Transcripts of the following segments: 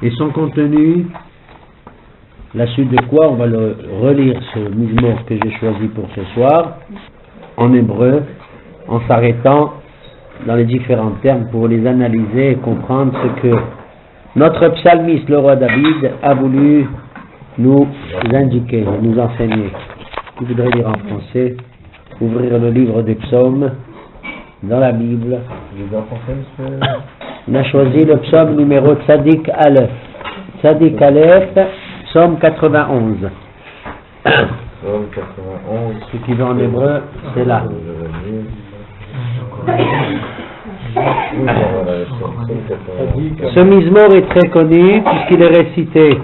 Et son contenu, la suite de quoi on va le relire ce mizmor que j'ai choisi pour ce soir, en hébreu, en s'arrêtant dans les différents termes pour les analyser et comprendre ce que notre psalmiste, le roi David, a voulu nous indiquer, nous enseigner. Je voudrais dire en français, ouvrir le livre des psaumes dans la Bible. On a choisi le psaume numéro Tzadik Aleph. Tzadik Aleph, psaume 91. Psaume 91. Ce qui va en hébreu, c'est là. Ce mizmor est très connu puisqu'il est récité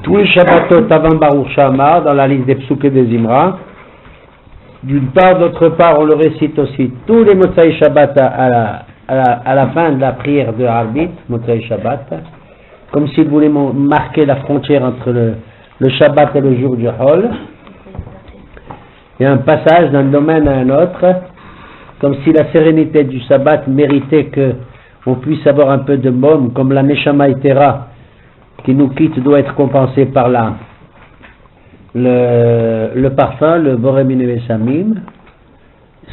tous les Shabbatot avant Baruch Shamar dans la liste des Psuk et des Zimra. D'une part, d'autre part, on le récite aussi tous les Motzai Shabbat à la fin de la prière de Arbit, Motzai Shabbat, comme s'il voulait marquer la frontière entre le Shabbat et le jour du Hol. Il y a un passage d'un domaine à un autre, comme si la sérénité du Shabbat méritait qu'on puisse avoir un peu de môme, comme la Neshama Itera qui nous quitte doit être compensée par le parfum, le Boremine Vesamim.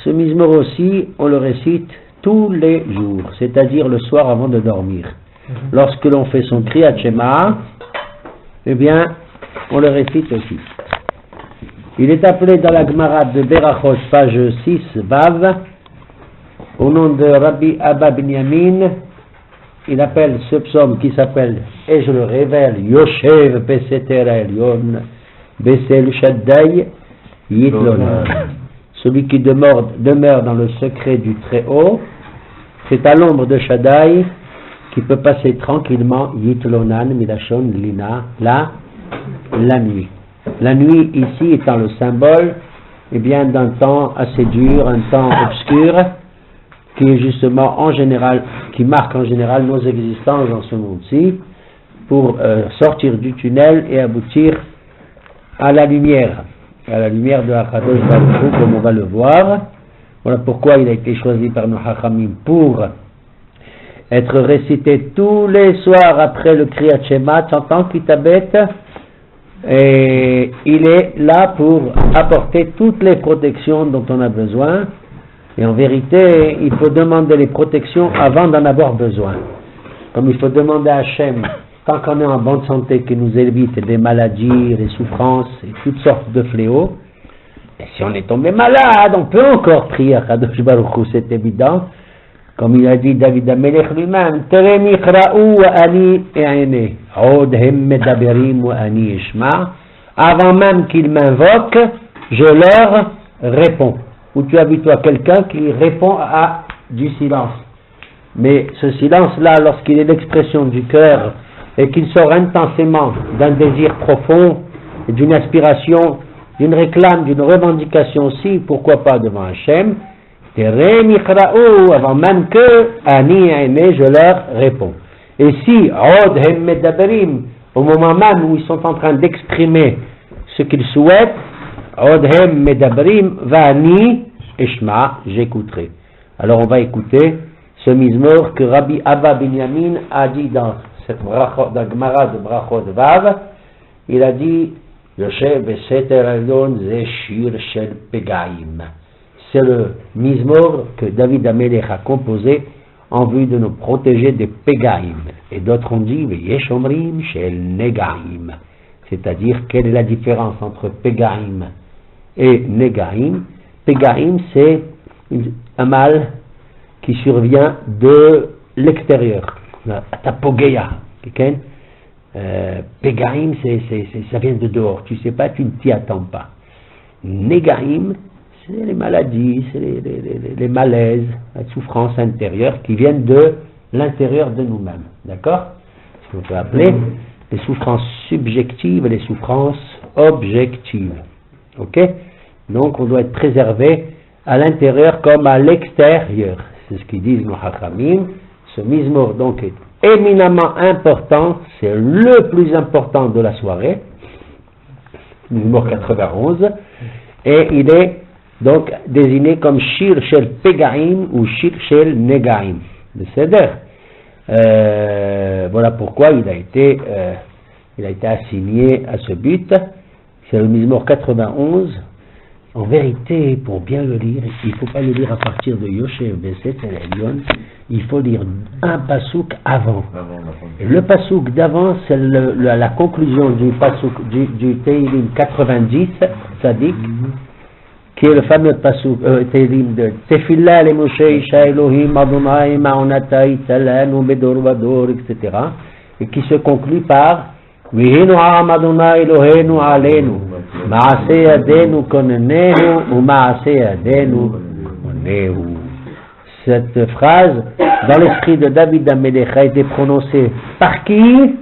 Ce mizmor aussi, on le récite tous les jours, c'est-à-dire le soir avant de dormir. Lorsque l'on fait son Kriyat Shema, eh bien, on le récite aussi. Il est appelé dans la Gemara de Berachot, page 6, Vav, au nom de Rabbi Abba Binyamin. Il appelle ce psaume qui s'appelle, et je le révèle, Yoshev Beseter Elyon, Besel Shaddai Yitlonan. Celui qui demeure dans le secret du Très-Haut, c'est à l'ombre de Shaddai qui peut passer tranquillement Yitlonan, Milachon, Lina, la nuit. La nuit ici étant le symbole d'un temps assez dur, un temps obscur, qui est justement en général, qui marque en général nos existences dans ce monde-ci, pour sortir du tunnel et aboutir à la lumière de Akadosh Baruch Hu, comme on va le voir. Voilà pourquoi il a été choisi par nos Hachamim pour être récité tous les soirs après le Kriyat Shema, chantant Kitabet, et il est là pour apporter toutes les protections dont on a besoin. Et en vérité, il faut demander les protections avant d'en avoir besoin. Comme il faut demander à Hachem, tant qu'on est en bonne santé, qu'il nous évite des maladies, des souffrances et toutes sortes de fléaux. Et si on est tombé malade, on peut encore prier à Kadosh Baruch Hu, c'est évident. Comme il a dit David HaMelech lui-même, Terem yichra'u wa ani e'ene, od hem medaberim wa ani eshma. Avant même qu'ils m'invoquent, je leur réponds. Ou tu as vu toi quelqu'un qui répond à du silence. Mais ce silence-là, lorsqu'il est l'expression du cœur et qu'il sort intensément d'un désir profond, d'une aspiration, d'une réclame, d'une revendication aussi, pourquoi pas devant Hachem, Terem yichra'u, avant même que Ani aimé, je leur réponds. Et si Od hem medaberim, au moment même où ils sont en train d'exprimer ce qu'ils souhaitent, Odhem Medabrim Vani Eshma, j'écouterai. Alors on va écouter ce mizmor que Rabbi Abba Binyamin a dit dans cette Gemara de Brachot Vav. Il a dit Yoshev Beseter Elyon Ze Shir Shel Pegaim. C'est le mizmor que David HaMelech a composé en vue de nous protéger des Pegaim. Et d'autres ont dit Yesh Omrim Shel Negaim. C'est-à-dire, quelle est la différence entre Pegaim et Negaim? Pegaim, c'est un mal qui survient de l'extérieur, Tapogeya. Pegaim, ça vient de dehors, tu sais pas, tu ne t'y attends pas. Negaim, c'est les maladies, c'est les malaises, la souffrance intérieure qui viennent de l'intérieur de nous-mêmes. D'accord? Ce qu'on peut appeler les souffrances subjectives et les souffrances objectives. Ok? Donc on doit être préservé à l'intérieur comme à l'extérieur. C'est ce qu'ils disent nos Hachamim. Ce mizmor donc est éminemment important, c'est le plus important de la soirée, mizmor 91, et il est donc désigné comme Shir Shel Pegaim ou Shir Shel Negaim. Le Seder. voilà pourquoi il a été assigné à ce but. C'est le Mizmor 91. En vérité, pour bien le lire, il ne faut pas le lire à partir de Yoshev Beset El-Elyon, il faut lire un pasouk avant. Et le pasouk d'avant, c'est la conclusion du pasouk du Tehillim 90, Tzadik, qui est le fameux pasouk Tehillim de Tefillah le Moshe Isha Elohim Adonai Ma'onata Itzalanu Bedor Vador, etc. et qui se conclut par Vihinu Ha'am Adonai Elohenu Alenu Ma'ase Yadenu Konenenu ou Ma'ase Yadenu Onehu. Cette phrase, dans l'esprit de David Amelech, a été prononcée par qui?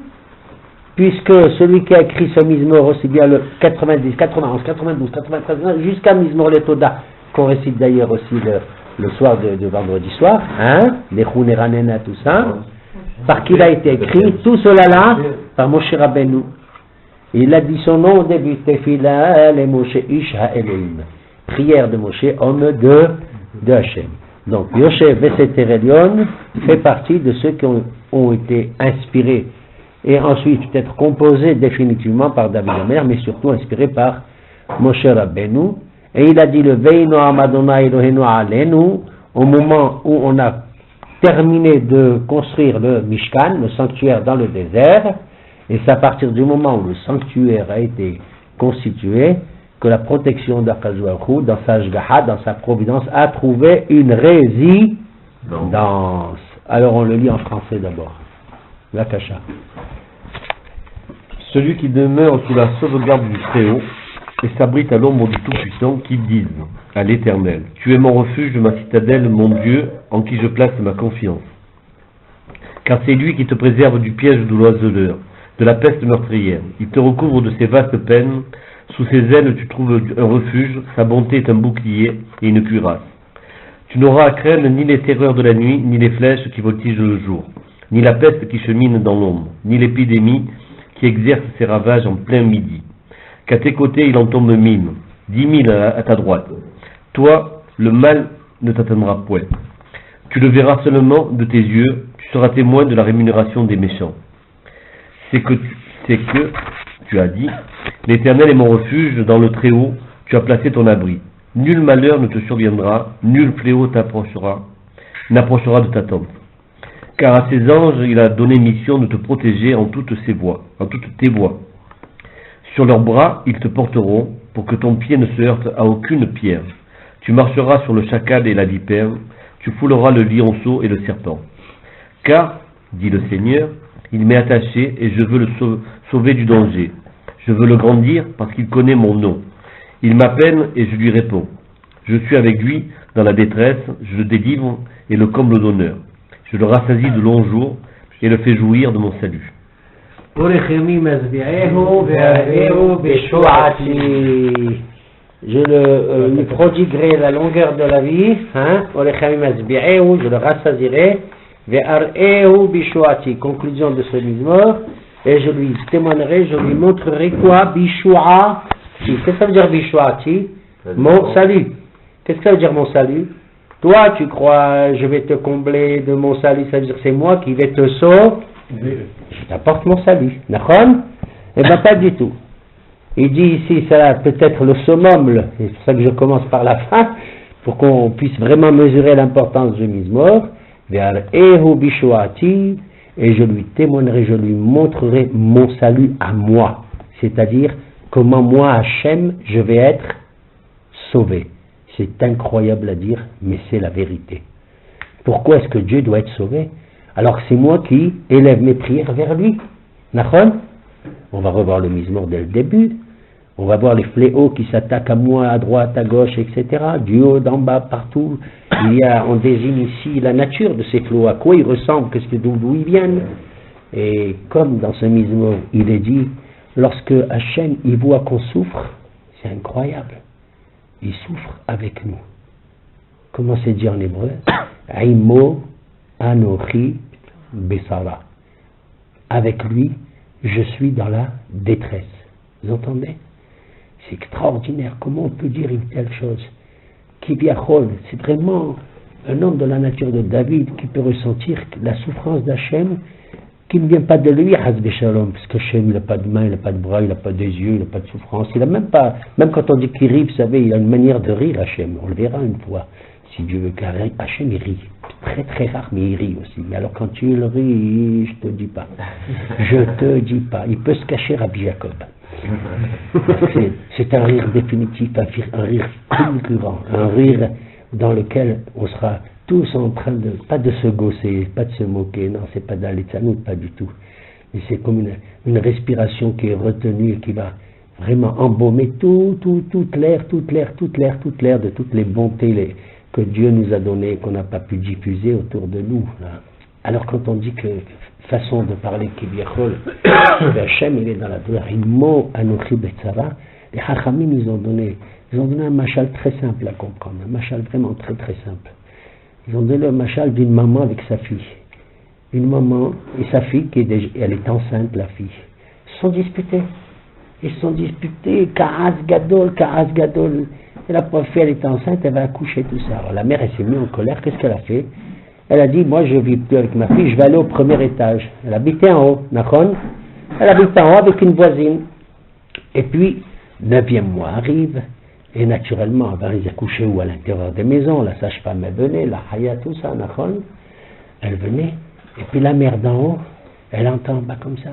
Puisque celui qui a écrit ce Mizmor, aussi bien le 90, 91, 92, 93, jusqu'à Mizmor le Toda, qu'on récite d'ailleurs aussi le soir de vendredi soir, les Chuneranena, tout ça, par qui il a été écrit, tout cela là, par Moshe Rabbeinu. Il a dit son nom au début, Tefila le Moshe Ish HaElohim, prière de Moshe, homme de Hachem. Donc, Yoshev Beset El-Elyon fait partie de ceux qui ont été inspirés et ensuite peut-être composés définitivement par David Amelech, mais surtout inspirés par Moshe Rabbeinu. Et il a dit le Veinu Amadona Elohenu Alenu au moment où on a terminé de construire le Mishkan, le sanctuaire dans le désert, et c'est à partir du moment où le sanctuaire a été constitué que la protection d'Akadosh Baruch Hu, dans sa Shgaha, dans sa providence, a trouvé une résidence. Alors on le lit en français d'abord. La Kasha. Celui qui demeure sous la sauvegarde du Très-Haut et s'abrite à l'ombre du Tout-Puissant, qui dise à l'Éternel, tu es mon refuge, ma citadelle, mon Dieu, en qui je place ma confiance. Car c'est lui qui te préserve du piège de l'oiseleur, de la peste meurtrière. Il te recouvre de ses vastes peines. Sous ses ailes tu trouves un refuge, sa bonté est un bouclier et une cuirasse. Tu n'auras à craindre ni les terreurs de la nuit, ni les flèches qui voltigent le jour, ni la peste qui chemine dans l'ombre, ni l'épidémie qui exerce ses ravages en plein midi. Qu'à tes côtés il en tombe 1000, 10 000 à ta droite. Toi, le mal ne t'atteindra point. Tu le verras seulement de tes yeux, tu seras témoin de la rémunération des méchants. C'est que tu as dit, l'Éternel est mon refuge, dans le Très-Haut, tu as placé ton abri. Nul malheur ne te surviendra, nul fléau n'approchera de ta tente. Car à ses anges, il a donné mission de te protéger en toutes tes voies. Sur leurs bras, ils te porteront, pour que ton pied ne se heurte à aucune pierre. Tu marcheras sur le chacal et la vipère, tu fouleras le lionceau et le serpent. Car, dit le Seigneur, il m'est attaché et je veux le sauver du danger. Je veux le grandir parce qu'il connaît mon nom. Il m'appelle et je lui réponds. Je suis avec lui dans la détresse, je le délivre et le comble d'honneur. Je le rassasie de longs jours et le fais jouir de mon salut. Je lui prodiguerai la longueur de la vie, je le rassasierai. Conclusion de ce Mizmor, et je lui témoignerai, je lui montrerai quoi? Bishuati. Qu'est-ce que ça veut dire Bishuati? Mon salut. Qu'est-ce que ça veut dire mon salut? Toi, tu crois, je vais te combler de mon salut, ça veut dire que c'est moi qui vais te sauver. Je t'apporte mon salut. D'accord? Eh bien, pas du tout. Il dit ici, ça peut-être le summum, c'est pour ça que je commence par la fin, pour qu'on puisse vraiment mesurer l'importance du Mizmor. Et je lui témoignerai, je lui montrerai mon salut à moi, c'est-à-dire comment moi, Hachem, je vais être sauvé. C'est incroyable à dire, mais c'est la vérité. Pourquoi est-ce que Dieu doit être sauvé? Alors c'est moi qui élève mes prières vers lui. Nachon? On va revoir le Mizmor dès le début. On va voir les fléaux qui s'attaquent à moi, à droite, à gauche, etc. Du haut, d'en bas, partout. On désigne ici la nature de ces fléaux, à quoi ils ressemblent, d'où ils viennent. Et comme dans ce Mizmor, il est dit, lorsque Hachem, il voit qu'on souffre, c'est incroyable. Il souffre avec nous. Comment c'est dit en hébreu? Aimo Anochi Besara. Avec lui, je suis dans la détresse. Vous entendez? C'est extraordinaire. Comment on peut dire une telle chose? Kibiachol, c'est vraiment un homme de la nature de David qui peut ressentir la souffrance d'Hachem qui ne vient pas de lui, Hazbe Shalom, parce que Hachem, il n'a pas de main, il n'a pas de bras, il n'a pas des yeux, il n'a pas de souffrance, il n'a même pas, même quand on dit qu'il rit, vous savez, il a une manière de rire, Hachem, on le verra une fois, si Dieu veut, car Hachem, il rit, très très rare, mais il rit aussi. Alors quand tu le ris, je te dis pas, il peut se cacher Rabbi Jacob. C'est un rire définitif, un rire fulgurant, un rire dans lequel on sera tous en train de, pas de se gausser, pas de se moquer, non, c'est pas d'aller de nous, pas du tout. Mais c'est comme une respiration qui est retenue et qui va vraiment embaumer toute l'air de toutes les bontés que Dieu nous a données, qu'on n'a pas pu diffuser autour de nous. Là. Alors quand on dit que façon de parler Kivyachol, Hachem il est dans la douleur, il mot Anochi Betzara, les Chachamim ils ont donné un machal très simple à comprendre, un machal vraiment très très simple. Ils ont donné le machal d'une maman avec sa fille. Une maman et sa fille, elle est enceinte, la fille. Ils se sont disputés, Karas Gadol. Et la pauvre fille, elle est enceinte, elle va accoucher, tout ça. Alors la mère, elle s'est mise en colère, qu'est-ce qu'elle a fait? Elle a dit, moi je vis plus avec ma fille, je vais aller au premier étage. Elle habitait en haut, Nachon. Elle habite en haut avec une voisine. Et puis, 9e mois arrive. Et naturellement, ils accouchaient où? À l'intérieur des maisons, la sage-femme elle venait, la haya, tout ça, Nachon, elle venait, et puis la mère d'en haut, elle entend comme ça,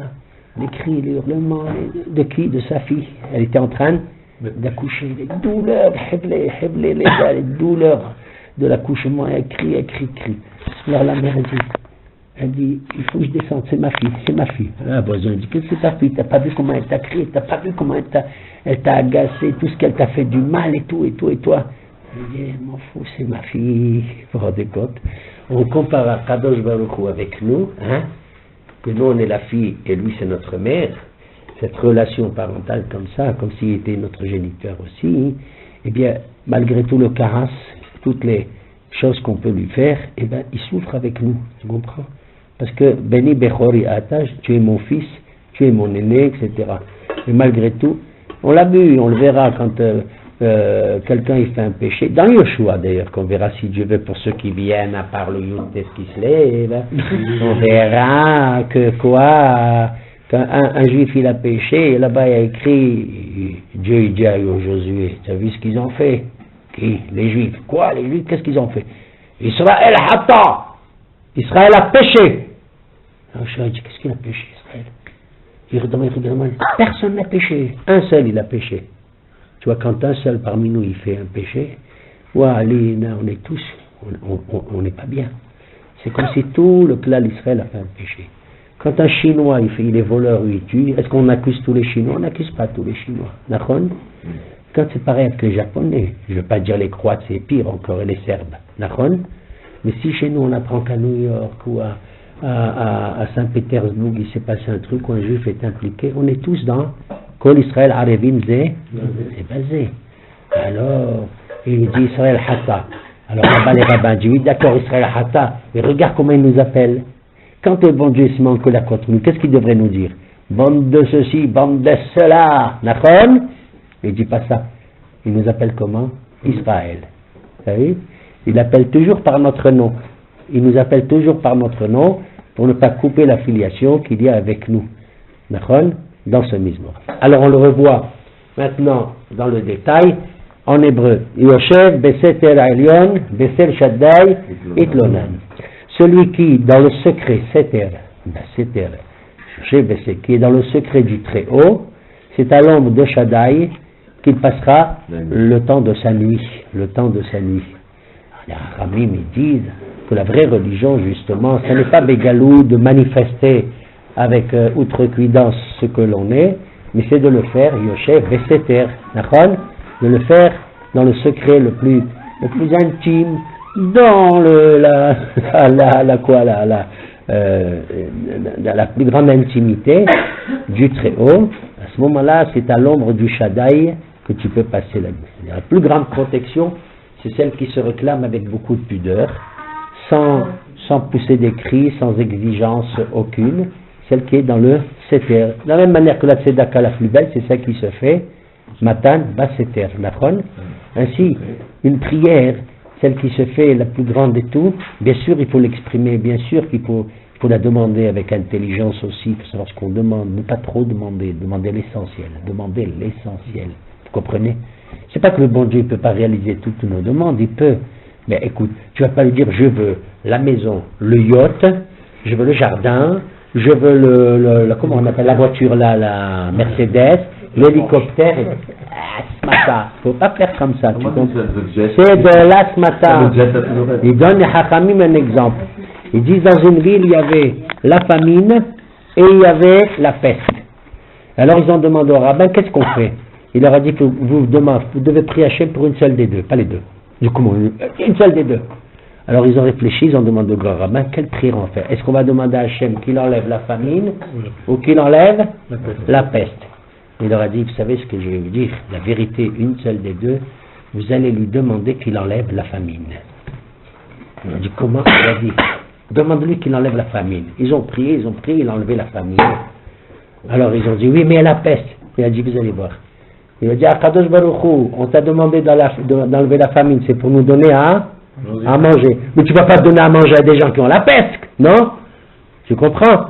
les cris, les hurlements, de qui? De sa fille. Elle était en train d'accoucher, les douleurs, les douleurs de l'accouchement, elle crie. Alors la mère elle dit, il faut que je descende, c'est ma fille. La voisine dit, qu'est-ce que c'est ta fille? T'as pas vu comment elle t'a crié, t'as pas vu comment elle t'a agacé, tout ce qu'elle t'a fait du mal et tout, et toi. Il dit, m'en fous, c'est ma fille. Vous vous rendez compte? On compare à Kadosh Baruch Hu avec nous, que nous on est la fille et lui c'est notre mère, cette relation parentale comme ça, comme s'il était notre géniteur aussi, eh bien, malgré tout le karas, toutes les choses qu'on peut lui faire, eh bien, il souffre avec nous, tu comprends? Parce que Beni Bechori Atash, tu es mon fils, tu es mon aîné, etc. Et malgré tout, on l'a vu, on le verra quand quelqu'un il fait un péché, dans Yoshua d'ailleurs, qu'on verra si Dieu veut pour ceux qui viennent, à part le Yud qui se lève, on verra que quoi, quand un juif il a péché, et là-bas il a écrit, Dieu il dit à Josué, tu as vu ce qu'ils ont fait? Qui? Les juifs. Quoi les juifs? Qu'est-ce qu'ils ont fait? Israël hata! Israël a péché! Alors je dit, qu'est-ce qu'il a péché, Israël? Il regarde, personne n'a péché. Un seul il a péché. Tu vois, quand un seul parmi nous il fait un péché, allez, on est tous, on n'est pas bien. C'est comme si tout le clan d'Israël a fait un péché. Quand un Chinois il est voleur ou il tue, est-ce qu'on accuse tous les Chinois? On n'accuse pas tous les Chinois. D'accord? Quand c'est pareil avec les Japonais, je ne veux pas dire les Croates, c'est pire encore, et les Serbes, d'accord? Mais si chez nous on apprend qu'à New York ou à Saint-Pétersbourg il s'est passé un truc où un juif est impliqué, on est tous dans Kol Israël Arevim c'est basé. Alors, il dit Israël Hata. Alors là-bas les rabbins disent, oui d'accord Israël Hata, mais regarde comment il nous appelle. Quand le bon Dieu se met en colère contre nous, qu'est-ce qu'il devrait nous dire? Bande de ceci, bande de cela, d'accord? Il ne dit pas ça. Il nous appelle comment? Israël. Vous savez? Il appelle toujours par notre nom. Il nous appelle toujours par notre nom pour ne pas couper la filiation qu'il y a avec nous. D'accord? Dans ce mismo. Alors on le revoit maintenant dans le détail en hébreu. Yoshev Beseter Elyon Beser Shaddai Itlonan. Celui qui, dans le secret, Seter, qui est dans le secret du Très-Haut, c'est à l'ombre de Shaddai qu'il passera le temps de sa nuit. Le temps de sa nuit. Les Ramim disent que la vraie religion, justement, ce n'est pas Bégalou de manifester avec outrecuidance ce que l'on est, mais c'est de le faire, Yoshev Veseter, de le faire dans le secret le plus intime, dans la plus grande intimité du Très-Haut. À ce moment-là, c'est à l'ombre du Shaddai que tu peux passer la nuit. La plus grande protection, c'est celle qui se réclame avec beaucoup de pudeur, sans pousser des cris, sans exigence aucune, celle qui est dans le Seter. De la même manière que la Tzedaka la plus belle, c'est celle qui se fait Matan Bas Seter. Ainsi, une prière, celle qui se fait la plus grande de tout, bien sûr il faut l'exprimer, bien sûr qu'il faut faut la demander avec intelligence aussi, il faut savoir ce qu'on demande, ne pas trop demander, demander l'essentiel, vous comprenez? C'est pas que le bon Dieu ne peut pas réaliser toutes nos demandes, il peut, mais écoute, tu vas pas lui dire je veux la maison, le yacht, je veux le jardin, je veux comment on appelle la voiture là, la Mercedes, l'hélicoptère, asmata, faut pas faire comme ça, tu comprends? C'est de l'asmata. Il donne les hachamim un exemple. Ils disent dans une ville, il y avait la famine et il y avait la peste. Alors ils ont demandé au rabbin, qu'est-ce qu'on fait? Il leur a dit que vous devez prier Hachem pour une seule des deux, pas les deux. Du coup, une seule des deux. Alors ils ont réfléchi, ils ont demandé au grand rabbin, quelle prière on fait? Est-ce qu'on va demander à Hachem qu'il enlève la famine ou qu'il enlève la peste? Il leur a dit, vous savez ce que je vais vous dire, la vérité, une seule des deux, vous allez lui demander qu'il enlève la famine. Il a dit, comment? Il a dit, demande-lui qu'il enlève la famine. Ils ont prié, il a enlevé la famine. Alors ils ont dit, oui, mais la peste. Il a dit, vous allez voir. Il a dit, Akadosh Baruch Hu, on t'a demandé d'enlever la famine, c'est pour nous donner à manger. Mais tu ne vas pas donner à manger à des gens qui ont la peste, non? Tu comprends?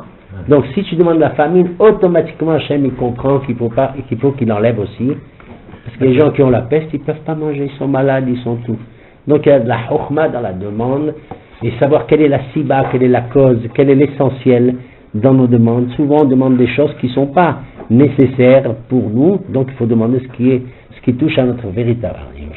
Donc si tu demandes la famine, automatiquement Hachem il comprend qu'il faut qu'il enlève aussi. Parce que les gens qui ont la peste, ils ne peuvent pas manger, ils sont malades, ils sont tout. Donc il y a de la chokhma dans la demande, et savoir quelle est la siba, quelle est la cause, quel est l'essentiel dans nos demandes. Souvent on demande des choses qui ne sont pas nécessaires pour nous, donc il faut demander ce qui touche à notre véritable. Il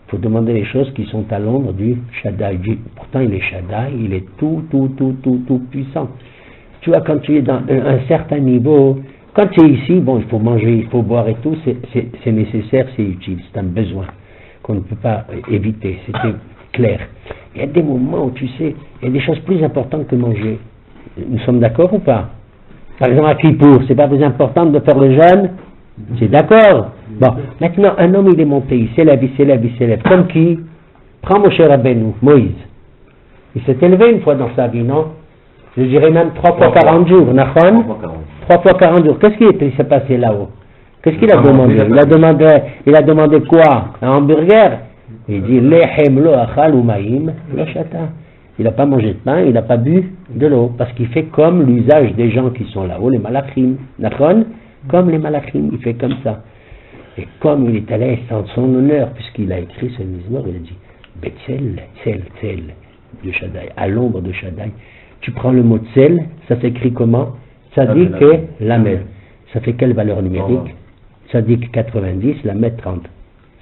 faut demander les choses qui sont à l'ombre du Shaddai. Pourtant il est Shaddai, il est tout puissant. Tu vois, quand tu es dans un certain niveau, quand tu es ici, bon, il faut manger, il faut boire et tout, c'est nécessaire, c'est utile, c'est un besoin qu'on ne peut pas éviter, c'était clair. Il y a des moments où tu sais, il y a des choses plus importantes que manger. Nous sommes d'accord ou pas? Par exemple à Kippour, c'est pas plus important de faire le jeûne? C'est d'accord? Bon, maintenant un homme il est monté, il s'élève. Comme qui? Prends Moshe Rabbeinu, Moïse. Il s'est élevé une fois dans sa vie, non? Je dirais même 3 fois 40 jours, Nachon? 3 fois 40 jours. Qu'est-ce qui s'est passé là-haut? Qu'est-ce qu'il a demandé? Il a demandé quoi? Un hamburger? Il dit Lechem lo achal umayim lo shata. Il n'a pas mangé de pain, il n'a pas bu de l'eau, parce qu'il fait comme l'usage des gens qui sont là-haut, les malachim. Nachon? Comme les malachim, il fait comme ça. Et comme il est allé sans son honneur, puisqu'il a écrit ce mizmor, il a dit Betzel, Tzel, de Shaddai, à l'ombre de Shaddai. Tu prends le mot Tzel, ça s'écrit comment? Tzadik et Lamed. Ça fait quelle valeur numérique? Tzadik 90, Lamed 30.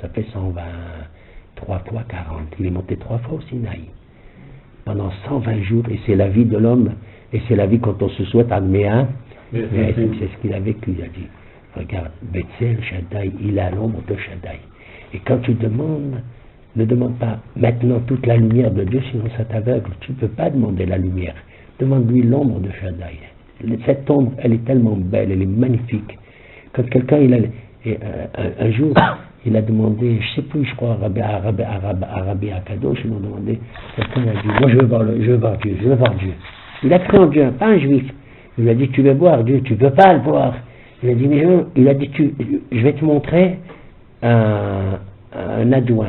Ça fait 123 fois 40. Il est monté 3 fois au Sinaï. Pendant 120 jours, et c'est la vie de l'homme, et c'est la vie quand on se souhaite adméa. C'est ce qu'il a vécu, il a dit. Regarde, Betzel, Shaddai, il est à l'ombre de Shaddai. Et quand tu demandes, ne demande pas maintenant toute la lumière de Dieu, sinon ça t'aveugle. Tu ne peux pas demander la lumière. Demande-lui l'ombre de Shaddai. Cette ombre, elle est tellement belle, elle est magnifique. Quand quelqu'un, un jour, il a demandé, je ne sais plus, je crois, à Rabbi Akadosh, ils l'ont demandé, quelqu'un a dit, moi je veux voir Dieu. Il a cru en Dieu, pas un juif. Il lui a dit, tu veux voir Dieu, tu ne veux pas le voir. Il a dit, je vais te montrer un adjoint,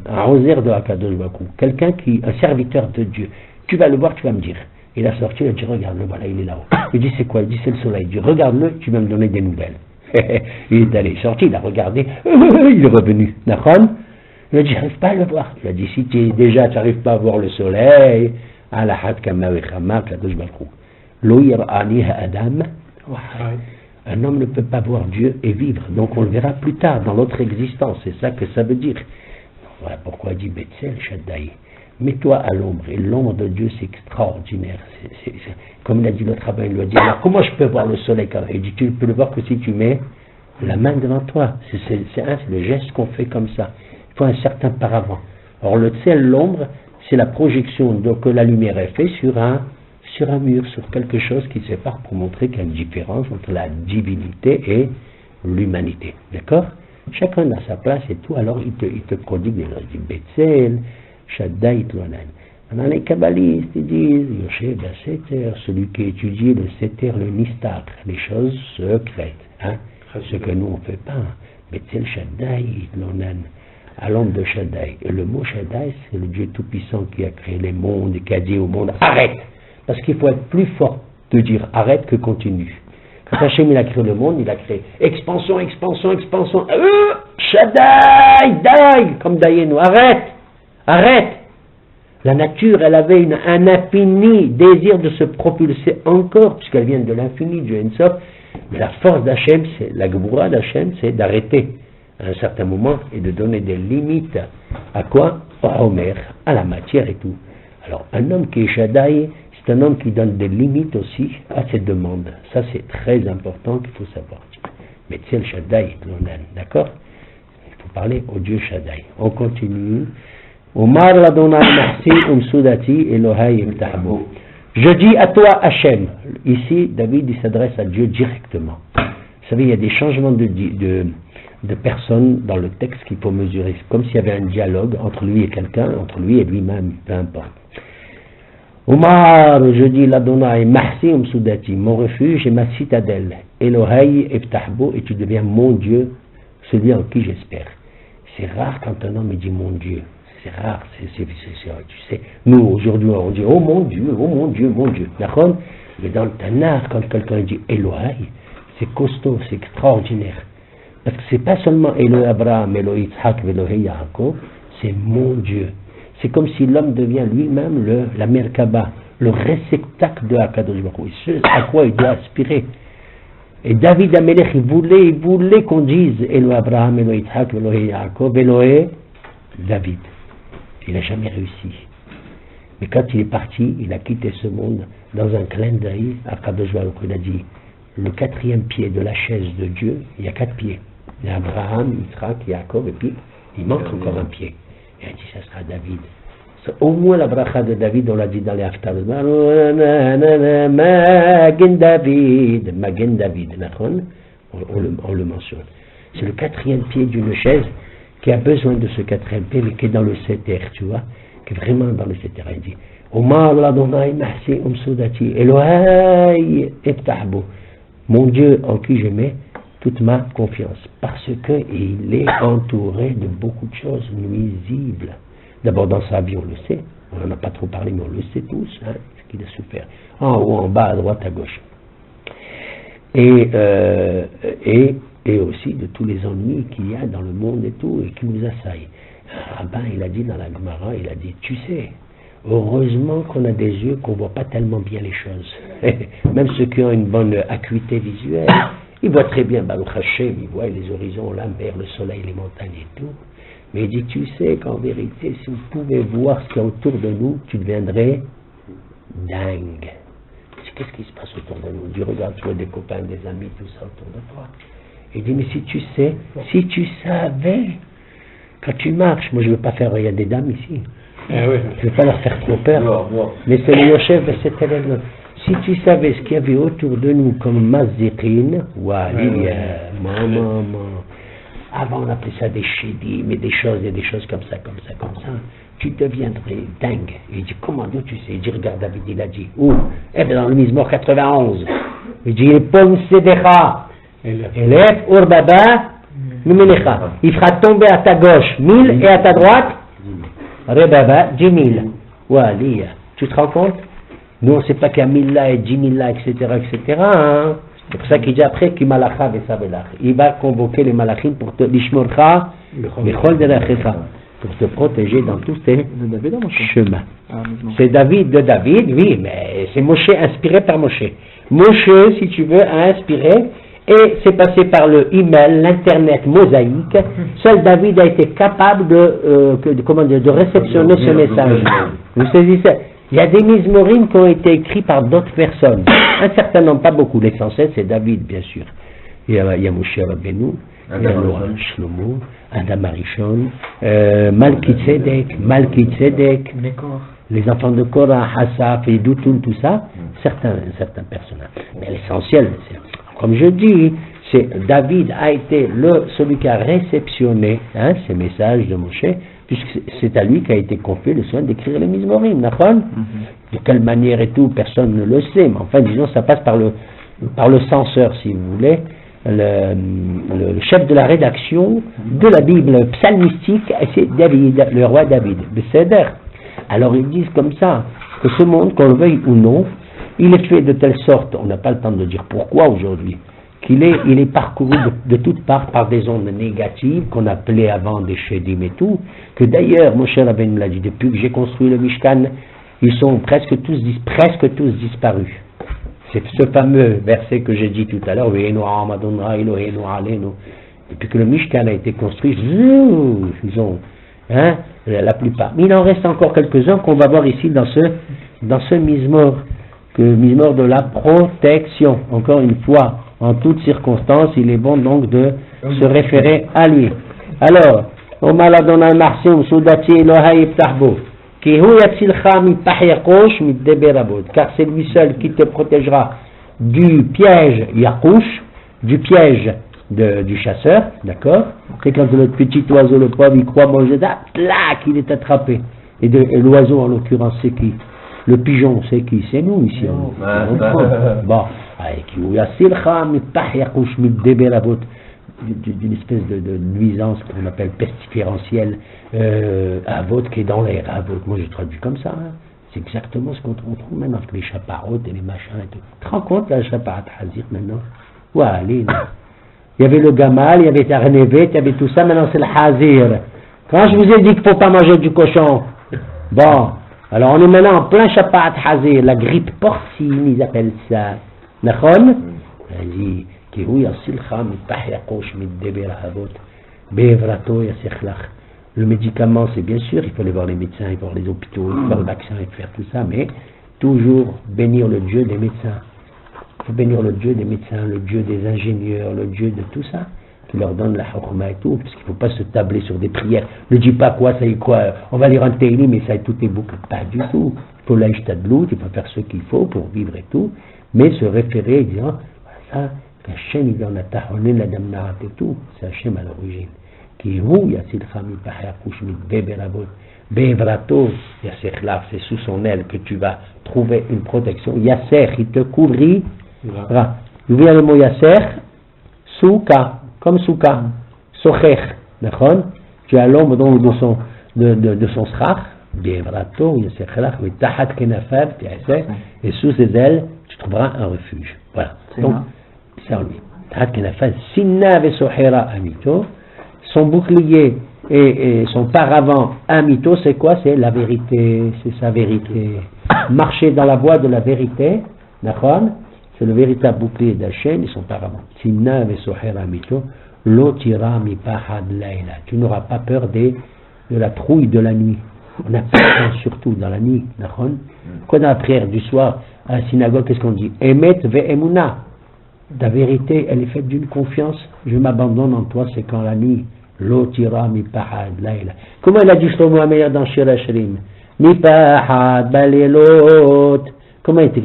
un rosaire de Akadosh Bakou, un serviteur de Dieu. Tu vas le voir, tu vas me dire. Il a sorti, il a dit, regarde-le, voilà, il est là-haut. Il dit, c'est quoi? Il dit, c'est le soleil. Il dit, regarde-le, tu vas me donner des nouvelles. Il est allé, sorti, il a regardé, il est revenu. Nachon? Il a dit, j'arrive pas à le voir. Il a dit, si tu n'arrives pas à voir le soleil, un homme ne peut pas voir Dieu et vivre, donc on le verra plus tard dans l'autre existence, c'est ça que ça veut dire. Voilà pourquoi il dit Betzel Shaddai. Mets-toi à l'ombre, et l'ombre de Dieu c'est extraordinaire. Comme il a dit l'autre rabbin, il lui a dit, alors comment je peux voir le soleil? Il dit, tu ne peux le voir que si tu mets la main devant toi. C'est le geste qu'on fait comme ça. Il faut un certain paravent. Or le Tzel, l'ombre, c'est la projection que la lumière est faite sur un mur, sur quelque chose qui sépare pour montrer qu'il y a une différence entre la divinité et l'humanité. D'accord? Chacun a sa place et tout, alors il te prodigue des choses. Il dit Betzel, Shaddai, Tlonan. Maintenant les kabbalistes, ils disent Yoshe Seter, celui qui étudie le Seter, le Nistar, les choses secrètes. Hein? Ce que nous on ne fait pas. Betzel, Shaddai, Tlonan. à l'ombre de Shaddai. Et le mot Shaddai, c'est le Dieu Tout-Puissant qui a créé les mondes et qui a dit au monde, arrête! Parce qu'il faut être plus fort de dire arrête que continue. Quand Hachem il a créé le monde, il a créé expansion, expansion, expansion. Shaddai, Dai, comme Dayenu, arrête! Arrête! La nature, elle avait un infini désir de se propulser encore, puisqu'elle vient de l'infini, du Ensof. Mais la force d'Hachem, c'est la Geboura d'Hachem, c'est d'arrêter à un certain moment et de donner des limites à quoi? Au Homer, à la matière et tout. Alors, un homme qui est Shaddai, c'est un homme qui donne des limites aussi à ses demandes. Ça, c'est très important qu'il faut savoir. Mais tu sais, le Shaddai, d'accord? Il faut parler au Dieu Shaddai. On continue. Omar l'Adonai merci umsudati Elohai imtahbo. Je dis à toi Hachem. Ici, David il s'adresse à Dieu directement. Vous savez, il y a des changements de personnes dans le texte qu'il faut mesurer. C'est comme s'il y avait un dialogue entre lui et quelqu'un, entre lui et lui-même, peu importe. Omar, je dis l'Adonai merci umsudati, mon refuge et ma citadelle. Elohai imtahbo, et tu deviens mon Dieu, celui en qui j'espère. C'est rare quand un homme dit mon Dieu. C'est rare, tu sais. Nous, aujourd'hui, on dit oh mon Dieu, oh mon Dieu, mon Dieu. D'accord? Mais dans le Tanakh, quand quelqu'un dit Elohai, c'est costaud, c'est extraordinaire. Parce que c'est pas seulement Elohai Abraham, Elohai Yitzhak, Elohai Yaakov, c'est mon Dieu. C'est comme si l'homme devient lui-même la Merkaba, le réceptacle de Hakadosh Baruch Hu, ce à quoi il doit aspirer. Et David Amelech, il voulait qu'on dise Elohai Abraham, Elohai Yitzhak, Elohai Yaakov, Elohai David. Il n'a jamais réussi. Mais quand il est parti, il a quitté ce monde dans un clin d'œil. Akadosh Baruch Hu, il a dit, le 4e pied de la chaise de Dieu, il y a 4 pieds. Il y a Abraham, Yitzhak, Yaakov, et puis il manque encore un pied. Et il a dit, ça sera David. Au moins la bracha de David, on l'a dit dans les Haftarah. Magen David, Magen David, on le mentionne. C'est le 4e pied d'une chaise qui a besoin de ce 4e pied, mais qui est dans le Seter, tu vois, qui est vraiment dans le Seter. Il dit, Omar l'Adonai mahsi umsudati, Elohai eftahbo, mon Dieu en qui je mets toute ma confiance, parce qu'il est entouré de beaucoup de choses nuisibles. D'abord dans sa vie, on le sait, on n'en a pas trop parlé, mais on le sait tous, hein, ce qu'il a souffert, en haut, en bas, à droite, à gauche. Et aussi de tous les ennuis qu'il y a dans le monde et tout, et qui nous assaillent. Un rabbin, il a dit dans la Gemara, il a dit, tu sais, heureusement qu'on a des yeux qu'on ne voit pas tellement bien les choses. Même ceux qui ont une bonne acuité visuelle, ils voient très bien Baruch Hashem, ils voient les horizons, la mer, le soleil, les montagnes et tout. Mais il dit, tu sais qu'en vérité, si vous pouvez voir ce qu'il y a autour de nous, tu deviendrais dingue. Qu'est-ce qui se passe autour de nous? Tu regardes, tu vois des copains, des amis, tout ça autour de toi. Il dit, mais si tu savais, quand tu marches, moi je ne veux pas faire, il y a des dames ici, je ne veux pas leur faire trop peur, mais c'est le Yoshev, c'est elle. Si tu savais ce qu'il y avait autour de nous comme Mazziqin, maman, avant on appelait ça des chédim, mais des choses comme ça, tu deviendrais dingue. Et il dit, comment d'où tu sais? Il dit, regarde David, il a dit, où? Eh bien dans le Mizmor 91, il dit, Pom Sedecha, Elef Urbaba Mimelecha. Il fera tomber à ta gauche 1000 et à ta droite Rebaba 10 000. Waliya. Tu te rends compte? Nous on ne sait pas qu'il y a 1000 là et 10 000 là, etc. Hein? C'est pour ça qu'il dit après qu'il il va convoquer les malachim pour te lishmorcha michol derachecha, pour te protéger dans tous tes chemins. C'est David de David, oui, mais c'est Moshe inspiré par Moshe. Moshe, si tu veux, a inspiré. Et c'est passé par le email, l'internet mosaïque. Seul David a été capable de réceptionner ce message. Vous saisissez? Il y a des mizmorim qui ont été écrits par d'autres personnes. Un certain nombre, pas beaucoup. L'essentiel, c'est David, bien sûr. Il y a Moshe Rabbeinu, il y a Noam, Shlomo, Adam Arishon, Malki Tzedek, les enfants de Korah, Hassaf et Doutoun, tout ça, certains personnages. Mais l'essentiel, comme je dis, c'est David a été celui qui a réceptionné ces messages de Moshe, puisque c'est à lui qu'a été confié le soin d'écrire les Mizmorim, d'accord? De quelle manière et tout, personne ne le sait, mais enfin, disons, ça passe par le censeur, si vous voulez, le chef de la rédaction de la Bible psalmistique, c'est David, le roi David. Alors ils disent comme ça, que ce monde, qu'on le veuille ou non, il est fait de telle sorte, on n'a pas le temps de dire pourquoi aujourd'hui, il est parcouru de toutes parts par des ondes négatives qu'on appelait avant des Shedim et tout, que d'ailleurs, Moshe Rabbeinu l'a dit, depuis que j'ai construit le Mishkan, ils sont presque tous disparus. C'est ce fameux verset que j'ai dit tout à l'heure, depuis que le Mishkan a été construit, ils ont, la plupart. Mais il en reste encore quelques-uns qu'on va voir ici dans ce Mizmor, que le Mizmor de la protection, encore une fois, en toutes circonstances, il est bon donc de se référer à lui. Alors, car c'est lui seul qui te protégera du piège Yakush, du piège du chasseur, d'accord? C'est quand le petit oiseau, le pauvre, il croit manger ça, clac, il est attrapé. Et l'oiseau, en l'occurrence, c'est qui? Le pigeon, c'est qui? C'est nous ici. Bon, d'une espèce de nuisance qu'on appelle pestiférentielle avot qui est dans l'air. Moi je traduis comme ça. C'est exactement ce qu'on trouve maintenant avec les chaparotes et les machins et tout. Tu te rends compte la chaparat hazir maintenant? Ouais, allez. Il y avait le gamal, il y avait Arnevet, il y avait tout ça, maintenant c'est le hazir. Quand je vous ai dit qu'il ne faut pas manger du cochon, bon, alors on est maintenant en plein chaparat hazir, la grippe porcine, ils appellent ça. D'accord? Vas-y. Le médicament, c'est bien sûr, il faut aller voir les médecins, il faut voir les hôpitaux, il faut voir le vaccin, il faut faire tout ça, mais toujours bénir le Dieu des médecins. Il faut bénir le Dieu des médecins, le Dieu des ingénieurs, le Dieu de tout ça, qui leur donne la hukma et tout, parce qu'il ne faut pas se tabler sur des prières. Ne dis pas quoi, ça y est quoi, on va lire un télim, mais ça tout est bouclé. Pas du tout. Il faut l'aïchtadlout, il faut faire ce qu'il faut pour vivre et tout, mais se référer, disant, voilà ça, Hachem, il en a tahonné la damnaat et tout, c'est Hachem à l'origine. Qui où Yassilcha mipahayakush mit beberabot, bevrato, Yasserlach, c'est sous son aile que tu vas trouver une protection. Yasser, il te couvrira. D'où vient le mot Yasser? Souka, comme Souka, Socher, d'accord? Tu as l'ombre donc de son srach, bevrato, Yasserlach, mais tahat kenafav, et sous ses ailes, tu trouveras un refuge. Voilà. Donc, c'est en lui. Son bouclier et son paravent amito, c'est quoi? C'est la vérité, c'est sa vérité. Marcher dans la voie de la vérité, d'accord? C'est le véritable bouclier d'Hachem et son paravent. Sinna vesohera amito, l'otira mi pahad laila. Tu n'auras pas peur de la trouille de la nuit. On a peur surtout dans la nuit, d'accord? Quand dans la prière du soir à la synagogue, qu'est-ce qu'on dit? Emet ve'emuna. Ta vérité, elle est faite d'une confiance. Je m'abandonne en toi, c'est quand la nuit. L'otira mi pahad laila. Comment il a dit Shlomo HaMelech dans Shir HaShirim? Mi pahad balelot. Comment il dit?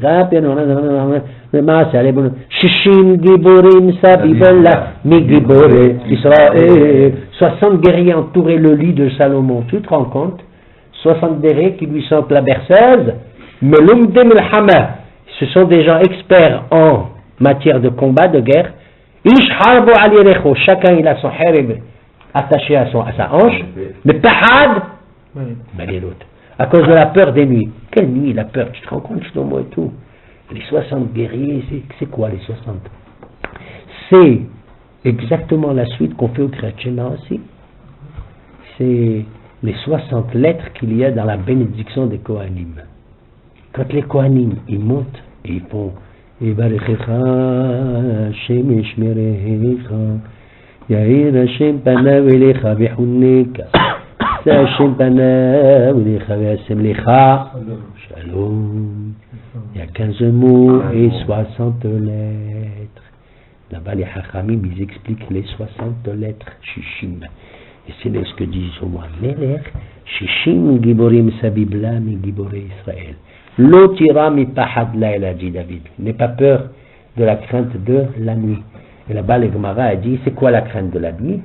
Shishim giborim sabibella mi gibore Israël. 60 guerriers entouraient le lit de Salomon. Tu te rends compte? 60 guerriers qui lui sentent la berceuse. Melumde milhama. Ce sont des gens experts en matière de combat, de guerre. Chacun il a son harib attaché à sa hanche, mais pahad, mais l'autre. À cause de la peur des nuits. Quelle nuit la peur? Tu te rends compte, Shlomo et tout? Les 60 guerriers, c'est quoi les 60? C'est exactement la suite qu'on fait au Kriyat aussi. C'est les 60 lettres qu'il y a dans la bénédiction des Kohanim. Quand les Kohanim, ils montent et ils font Yibarechecha Hashem Yishmerecha Yair Hashem Panav Elecha V'chunneka Hashem Panav Elecha V'asem Lecha Shalom. Il y a 15 mots et 60 lettres. Là-bas les Chachamim ils expliquent les 60 lettres Shishim. Et c'est ce que dit Shlomo HaMelech, Shishim Giborim Sabibla Mi Giborei Israël. L'otira mi pahad laila, dit David. N'aie pas peur de la crainte de la nuit. Et là-bas, le Gemara a dit, c'est quoi la crainte de la nuit?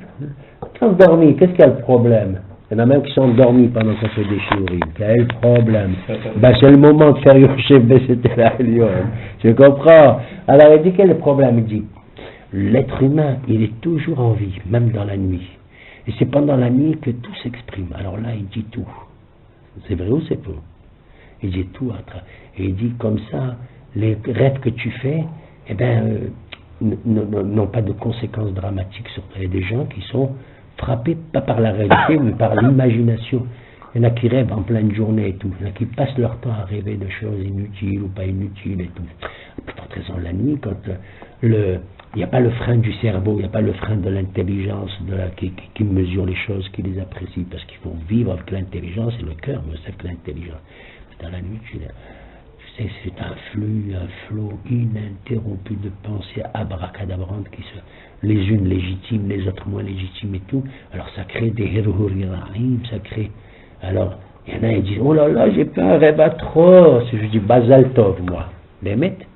Endormi, qu'est-ce qu'il y a le problème? Il y en a même qui sont endormis pendant qu'on fait des shiurim. Quel problème? Ben, c'est le moment de faire Yoshev Besetel Elyon. Je comprends. Alors il dit, quel est le problème? Il dit, l'être humain, il est toujours en vie, même dans la nuit. Et c'est pendant la nuit que tout s'exprime. Alors là, il dit tout. C'est vrai ou c'est faux? Il dit tout. Et il dit comme ça, les rêves que tu fais, eh ben, n'ont pas de conséquences dramatiques sur toi. Il y a des gens qui sont frappés, pas par la réalité, mais par l'imagination. Il y en a qui rêvent en pleine journée et tout. Il y en a qui passent leur temps à rêver de choses inutiles ou pas inutiles et tout. Pour toute raison, la nuit, quand il n'y a pas le frein du cerveau, il n'y a pas le frein de l'intelligence qui mesure les choses, qui les apprécie, parce qu'il faut vivre avec l'intelligence et le cœur, mais c'est que l'intelligence. Dans la nuit, tu sais, c'est un flux, un flot ininterrompu de pensées abracadabrantes qui se, les unes légitimes, les autres moins légitimes et tout. Alors ça crée des hirhuriraim, ça crée. Alors, il y en a qui disent, oh là là, j'ai fait un rêve atroce. Je dis, Bazal Tov, moi. Les mecs,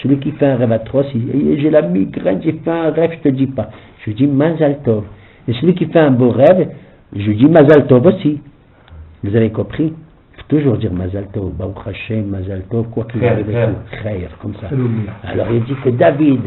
celui qui fait un rêve atroce, j'ai la migraine, j'ai fait un rêve, je te dis pas. Je dis, Mazal Tov. Et celui qui fait un beau rêve, je dis, Mazal Tov aussi. Vous avez compris? Il faut toujours dire Mazal Tov, Baruch Hashem, Mazal Tov, quoi qu'il arrive, Khair, comme ça. Alors il dit que David,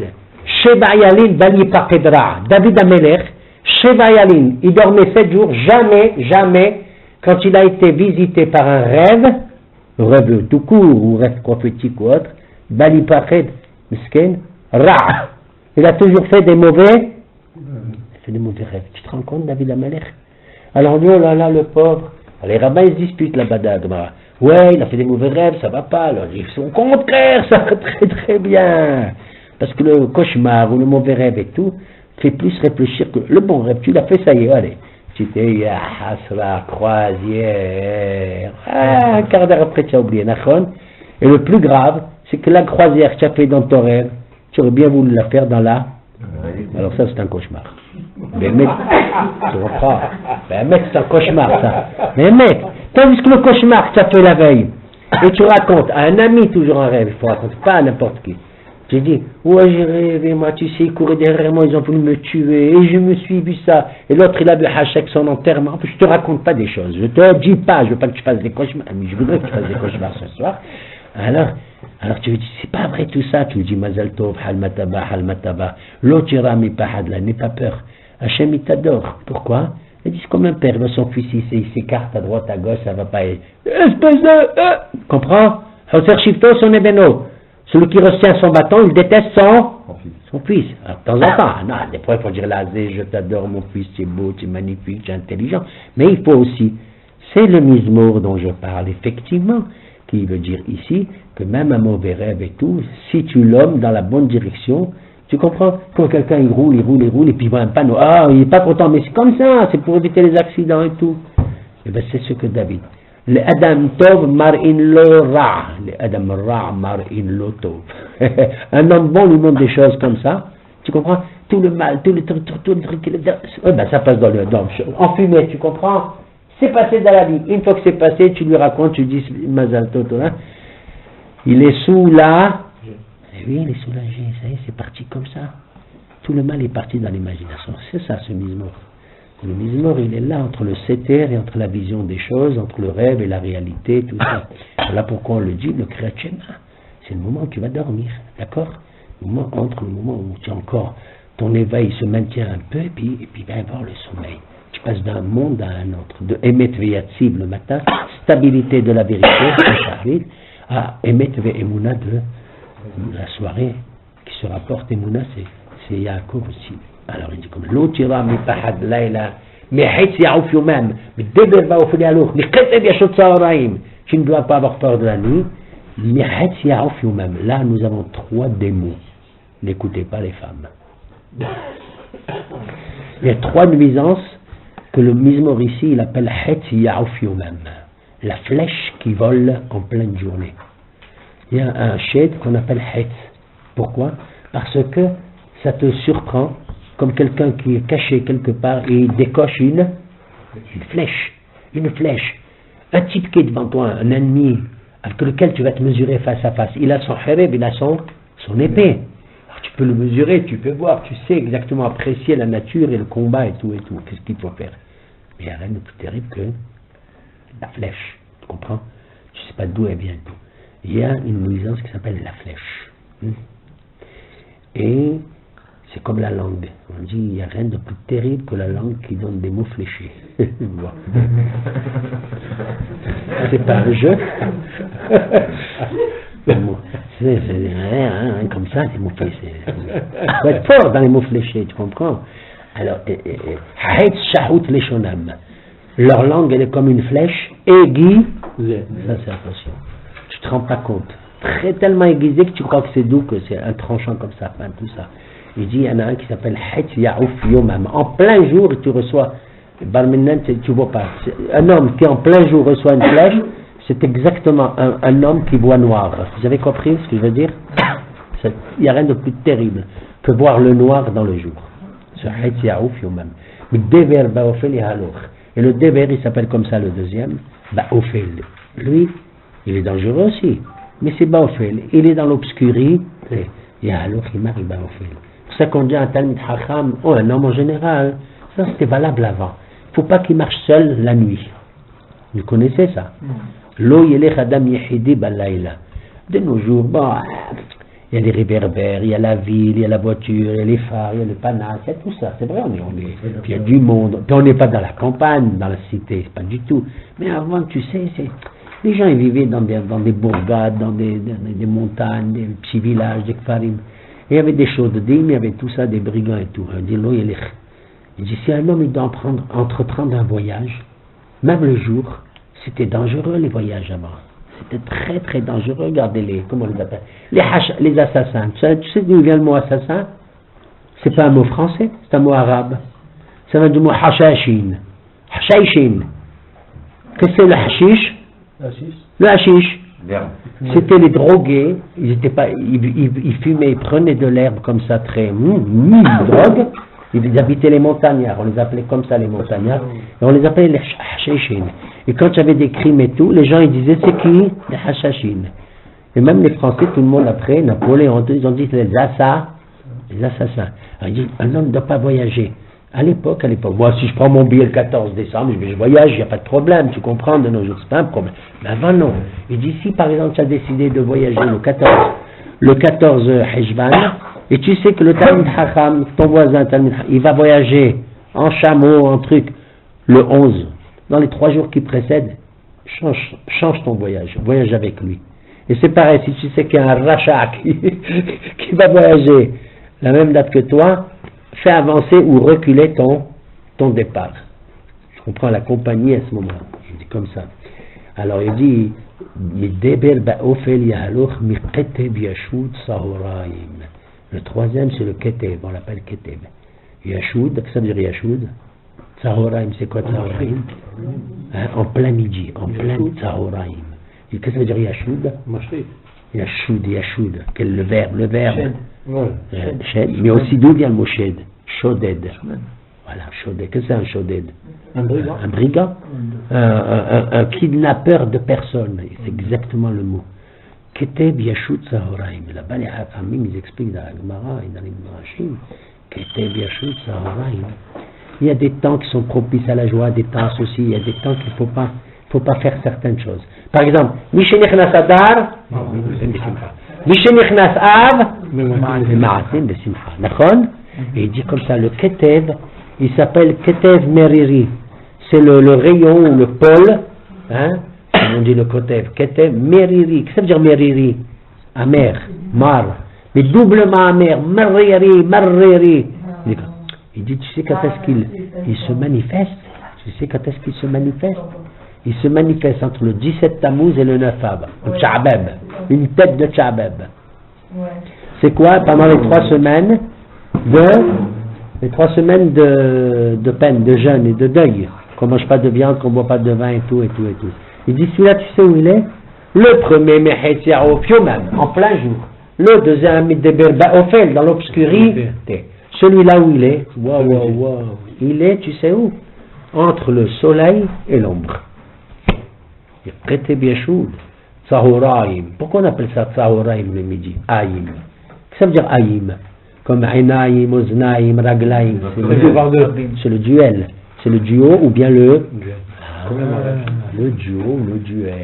Sheba Yalin, Bali Pakedra, David Amelech, Sheba Yalin, il dormait 7 jours, jamais, quand il a été visité par un rêve tout court, ou rêve prophétique ou autre, Bali Paked, Misken, Ra. Il a toujours fait des mauvais rêves. Tu te rends compte, David Amelech? Alors on dit, oh là là, le pauvre. Les rabbins ils se disputent là-bas d'Agmara. Ouais, il a fait des mauvais rêves, ça va pas. Alors ils sont au contraire, ça va très très bien. Parce que le cauchemar ou le mauvais rêve et tout fait plus réfléchir que le bon rêve. Tu l'as fait, ça y est, allez. Tu t'es à Hasra, croisière. Un quart d'heure après, tu as oublié. Et le plus grave, c'est que la croisière que tu as fait dans ton rêve, tu aurais bien voulu la faire dans la. Alors ça, c'est un cauchemar. Mais mec, tu comprends? Mais mec, c'est un cauchemar ça. Mais mec, tandis que le cauchemar que tu as fait la veille, et tu racontes à un ami toujours un rêve, il faut raconter, pas à n'importe qui. J'ai dit, ouais j'ai rêvé, moi tu sais, ils couraient derrière moi, ils ont voulu me tuer, et je me suis vu ça. Et l'autre il a vu Hachek son enterrement. Je te raconte pas des choses, je te dis pas, je veux pas que tu fasses des cauchemars, mais je voudrais que tu fasses des cauchemars ce soir. Alors tu lui dis, c'est pas vrai tout ça, tu lui dis, Mazal Tov, Halmataba, l'otira mi pahadla, n'aie pas peur. Hachem il t'adore. Pourquoi? Il dit, c'est comme un père, son fils il s'écarte à droite, à gauche, ça va pas. Espèce de. Comprends? Hoser Shifto, son ebeno. Celui qui retient son bâton, il déteste son fils. Alors, de temps en temps, non, des fois il faut dire Lazé, je t'adore mon fils, tu es beau, tu es magnifique, tu es intelligent. Mais il faut aussi, c'est le Mizmor dont je parle, effectivement, qui veut dire ici que même un mauvais rêve et tout, si tu l'homme dans la bonne direction, tu comprends? Quand quelqu'un il roule, et puis il voit un panneau, ah, il n'est pas content, mais c'est comme ça, c'est pour éviter les accidents et tout. Et bien c'est ce que David. Le Adam Tov mar in lo ra. Le Adam ra mar in lo tov. Un homme bon lui montre des choses comme ça. Tu comprends? Tout le mal, tout le truc, ça passe dans en fumée, tu comprends? C'est passé dans la vie. Une fois que c'est passé, tu lui racontes, tu dis Mazal Tov, hein? Il est sous la. Et oui, il est soulagé, ça y est, c'est parti comme ça. Tout le mal est parti dans l'imagination. C'est ça ce Mizmor. Le Mizmor, il est là entre le Seter et entre la vision des choses, entre le rêve et la réalité, tout ça. Voilà pourquoi on le dit, le Kriyat Shema. C'est le moment où tu vas dormir, d'accord? Entre le moment où tu as encore ton éveil se maintient un peu, et puis va y avoir le sommeil. Tu passes d'un monde à un autre, de Emet Veyatsiv le matin, stabilité de la vérité, à Emet Ve'emuna de la soirée qui se rapporte. Emouna, c'est Yaakov aussi. Alors il dit comme l'otira mi pahad laila mi hitz yaouf yomam mi deber baoufli alouk mi keteb yashot saoraim. Tu ne dois pas avoir peur de la nuit. Mi hitz yaouf yomam. Là nous avons 3 démons. N'écoutez pas les femmes. Il y a 3 nuisances que le Mizmor ici il appelle hitz yaouf yomam. La flèche qui vole en pleine journée. Il y a un shed qu'on appelle hitz. Pourquoi? Parce que ça te surprend comme quelqu'un qui est caché quelque part et il décoche une flèche. Un type qui est devant toi, un ennemi avec lequel tu vas te mesurer face à face. Il a son khareb, il a son épée. Alors tu peux le mesurer, tu peux voir, tu sais exactement apprécier la nature et le combat et tout. Qu'est-ce qu'il faut faire? Mais il n'y a rien de plus terrible que la flèche. Tu comprends? Tu ne sais pas d'où elle vient. Il y a une nuisance qui s'appelle la flèche. Et C'est comme la langue. On dit, il n'y a rien de plus terrible que la langue qui donne des mots fléchés. C'est pas un jeu. C'est comme ça, les mots fléchés. Il faut être fort dans les mots fléchés, tu comprends? Alors, leur langue, elle est comme une flèche aiguë. Ça, c'est impossible. Tu te rends pas compte. Tellement aiguisé que tu crois que c'est doux, que c'est un tranchant comme ça, enfin, tout ça. Il dit, il y en a un qui s'appelle Het Yaouf Yomam. En plein jour, tu reçois, tu vois pas. Un homme qui en plein jour reçoit une flèche, c'est exactement un homme qui voit noir. Vous avez compris ce que je veux dire? Il n'y a rien de plus terrible que voir le noir dans le jour. Ce Het Yaouf Yomam. Dever Baofel et Haloch. Et le Dever, il s'appelle comme ça le deuxième, Baofel. Lui, il est dangereux aussi. Mais c'est Baofel. Il est dans l'obscurité. Et alors, il marie Baofel. C'est pour ça qu'on dit un Talmid Chacham, ou un homme en général. Ça, c'était valable avant. Il ne faut pas qu'il marche seul la nuit. Vous connaissez ça? Lo yelech adam yehidi balayla. De nos jours, bon, il y a les réverbères, il y a la ville, il y a la voiture, il y a les phares, il y a le panache, il y a tout ça. C'est vrai, puis il y a du monde. Puis on n'est pas dans la campagne, dans la cité, pas du tout. Mais avant, tu sais, les gens ils vivaient dans des bourgades, dans des montagnes, des petits villages, des kfarim. Et il y avait des chaudes-dîmes, il y avait tout ça, des brigands et tout. Il dit, si un homme il doit entreprendre un voyage, même le jour, c'était dangereux les voyages avant. C'était très très dangereux. Regardez comment on les appelle. Les assassins. Tu sais d'où vient le mot assassin? C'est pas un mot français, c'est un mot arabe. Ça vient du mot hashashin. Hashashin. Qu'est-ce que c'est le hashish? Le hashish. C'était les drogués. Ils fumaient, ils prenaient de l'herbe comme ça, très drogue. Ils habitaient les montagnards, on les appelait comme ça les montagnards, et on les appelait les hashashin. Et quand il y avait des crimes et tout, les gens ils disaient c'est qui? Les hashashin. Et même les Français, tout le monde après, Napoléon, ils ont dit les assassins. Alors il dit, un homme ne doit pas voyager. À l'époque, moi si je prends mon billet le 14 décembre, je voyage, il n'y a pas de problème, tu comprends, de nos jours, c'est pas un problème. Mais avant non. Il dit, si par exemple tu as décidé de voyager le 14 Hejvan, et tu sais que le Talmid Chacham, ton voisin Talmid Chacham, il va voyager en chameau, en truc, le 11. Dans les 3 jours qui précèdent, change ton voyage avec lui. Et c'est pareil, si tu sais qu'il y a un rachat qui va voyager la même date que toi, fais avancer ou reculer ton départ. Je comprends la compagnie à ce moment. Je dis comme ça. Alors il dit, le troisième c'est le Keteb, on l'appelle Keteb. Yashud, qu'est-ce que ça veut dire Yashud? Tsahoraim, c'est quoi Tsahoraim? En plein midi, en plein Tsahoraim. Qu'est-ce que ça veut dire Yashud? Yashud, quel le verbe? Shed. Mais aussi d'où vient le mot Shed? Shoded. Voilà, Shoded. Qu'est-ce que c'est un Shoded? Un brigand. Un kidnappeur de personnes. C'est exactement le mot. Keteb Yashud Tsahoraim. Là-bas, les Hachamim, ils expliquent dans la Gemara et dans les Midrashim. Keteb Yashud Tsahoraim. Il y a des temps qui sont propices à la joie, des temps aussi. Il y a des temps qu'il ne faut pas faire certaines choses. Par exemple, Mishenichnas Adar, Mishenichnas Av, Ma'asim Besimcha. D'accord? Et il dit comme ça, le Ketev, il s'appelle Ketev Meriri. C'est le rayon ou le pôle, hein? On dit le Ketev Meriri. Qu'est-ce que ça veut dire Meriri? Amer, mar. Mais doublement amer, marriri. Il dit, tu sais quand est-ce qu'il se manifeste? Tu sais quand est-ce qu'il se manifeste? Il se manifeste entre le 17 Tammuz et le 9 Av. Tchabeb. Une tête de Tchabeb. C'est quoi? Pendant les 3 semaines de peine, de jeûne et de deuil. Qu'on ne mange pas de viande, qu'on ne boit pas de vin et tout. Il dit, celui-là, tu sais où il est? Le premier, en plein jour. Le deuxième, Baofel, dans l'obscurité. Celui-là où il est, il est, tu sais où? Entre le soleil et l'ombre. Tsahoraim. Pourquoi on appelle ça Tsahoraim le midi? Aïm. Qu'est-ce que ça veut dire Aïm? Comme Ainaïm, Oznaïm, Raglaïm. C'est le duel. C'est le duo ou bien le duel.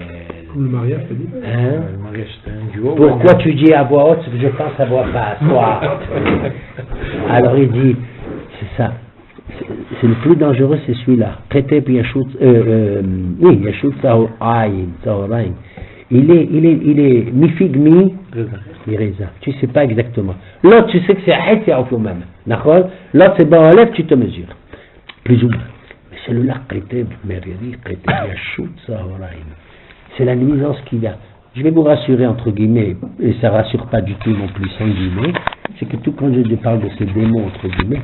Comme le mariage, tu dis. Hein? Le mariage, c'est un duo. Pourquoi tu dis à voix haute ce que je pense à voix basse, toi? Alors il dit, c'est ça. C'est le plus dangereux, c'est celui-là. Keteb Yashut, oui, Yashut Sahoraim. Il est mi-figue, mi-raisin. Tu sais pas exactement. L'autre, tu sais que c'est Haït Yaoufou même. D'accord? L'autre, c'est bon, enlève, tu te mesures. Plus ou moins. Mais celui-là, Keteb Meriri, Keteb Yashut Sahoraim. C'est la nuisance qu'il y a. Je vais vous rassurer, entre guillemets, et ça rassure pas du tout non plus, sans guillemets, c'est que tout quand je parle de ces démons, entre guillemets,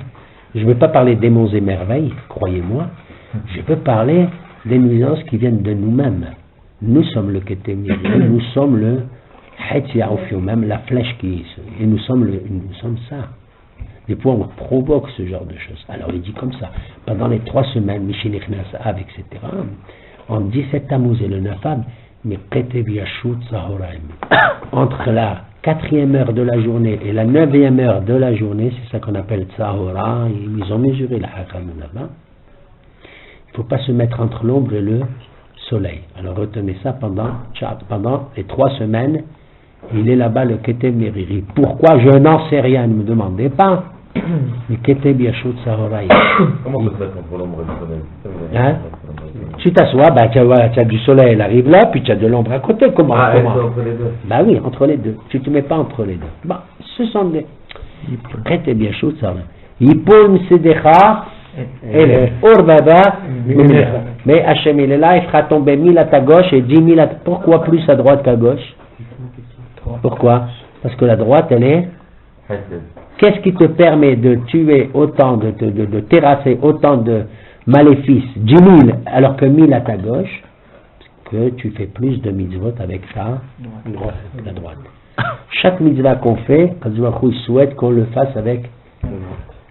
je ne veux pas parler démons et merveilles, croyez-moi, je veux parler des nuisances qui viennent de nous-mêmes. Nous sommes le Ketemir, nous sommes le Hetiaoufio, même la flèche qui est, et nous sommes ça. Des fois on provoque ce genre de choses. Alors il dit comme ça, pendant les 3 semaines, Mishinichnas Av, etc., on dit cet Tammuz et le 9 Av, mais Ketev Yashut Zahoraim. Entre la 4e heure de la journée et la 9e heure de la journée, c'est ça qu'on appelle Tzahora, ils ont mesuré la Hakam là-bas. Il ne faut pas se mettre entre l'ombre et le soleil. Alors retenez ça pendant les 3 semaines, il est là-bas le Ketev Meriri. Pourquoi? Je n'en sais rien, ne me demandez pas. Mais Ketev Yashut Zahoraim. Comment on peut se mettre entre l'ombre et le soleil? Hein? Tu t'assois, bah, tu as du soleil, elle arrive là, puis tu as de l'ombre à côté. Comment? Entre les deux. Bah oui, entre les deux. Tu ne te mets pas entre les deux. Bah, ce sont des. Ketev Yashut Zahoraim. Yipol Msedecha, Orbaba, mais Hachem il est là, il fera tomber 1000 à ta gauche et 10 000 à ta... Pourquoi plus à droite qu'à gauche? Pourquoi? Parce que la droite, elle est... Qu'est-ce qui te permet de tuer autant, de terrasser autant de maléfices, 10 000 alors que 1000 à ta gauche, que tu fais plus de mitzvot avec la droite. Chaque mitzvah qu'on fait, il souhaite qu'on le fasse avec.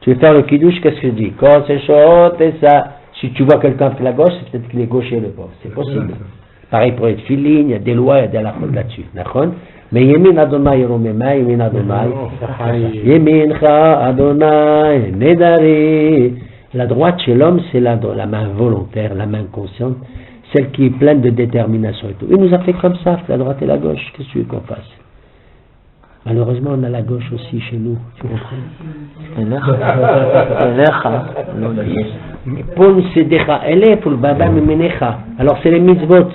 Tu veux faire le kiddush, qu'est-ce que je dis? Quand c'est chaud, et ça. Si tu vois quelqu'un avec la gauche, c'est peut-être qu'il est gaucher le pauvre. C'est possible. Pareil pour être filine, il y a des lois, il y a des halachot là-dessus. D'accord? Mais Yemin Adonai Romema, Yemin Adonai, Yemincha Adonai Nedari. La droite chez l'homme, c'est la main volontaire, la main consciente, celle qui est pleine de détermination et tout. Il nous a fait comme ça, la droite et la gauche. Qu'est-ce que tu veux qu'on fasse? Malheureusement, on a la gauche aussi chez nous. Tu comprends? Alors, c'est les mitzvot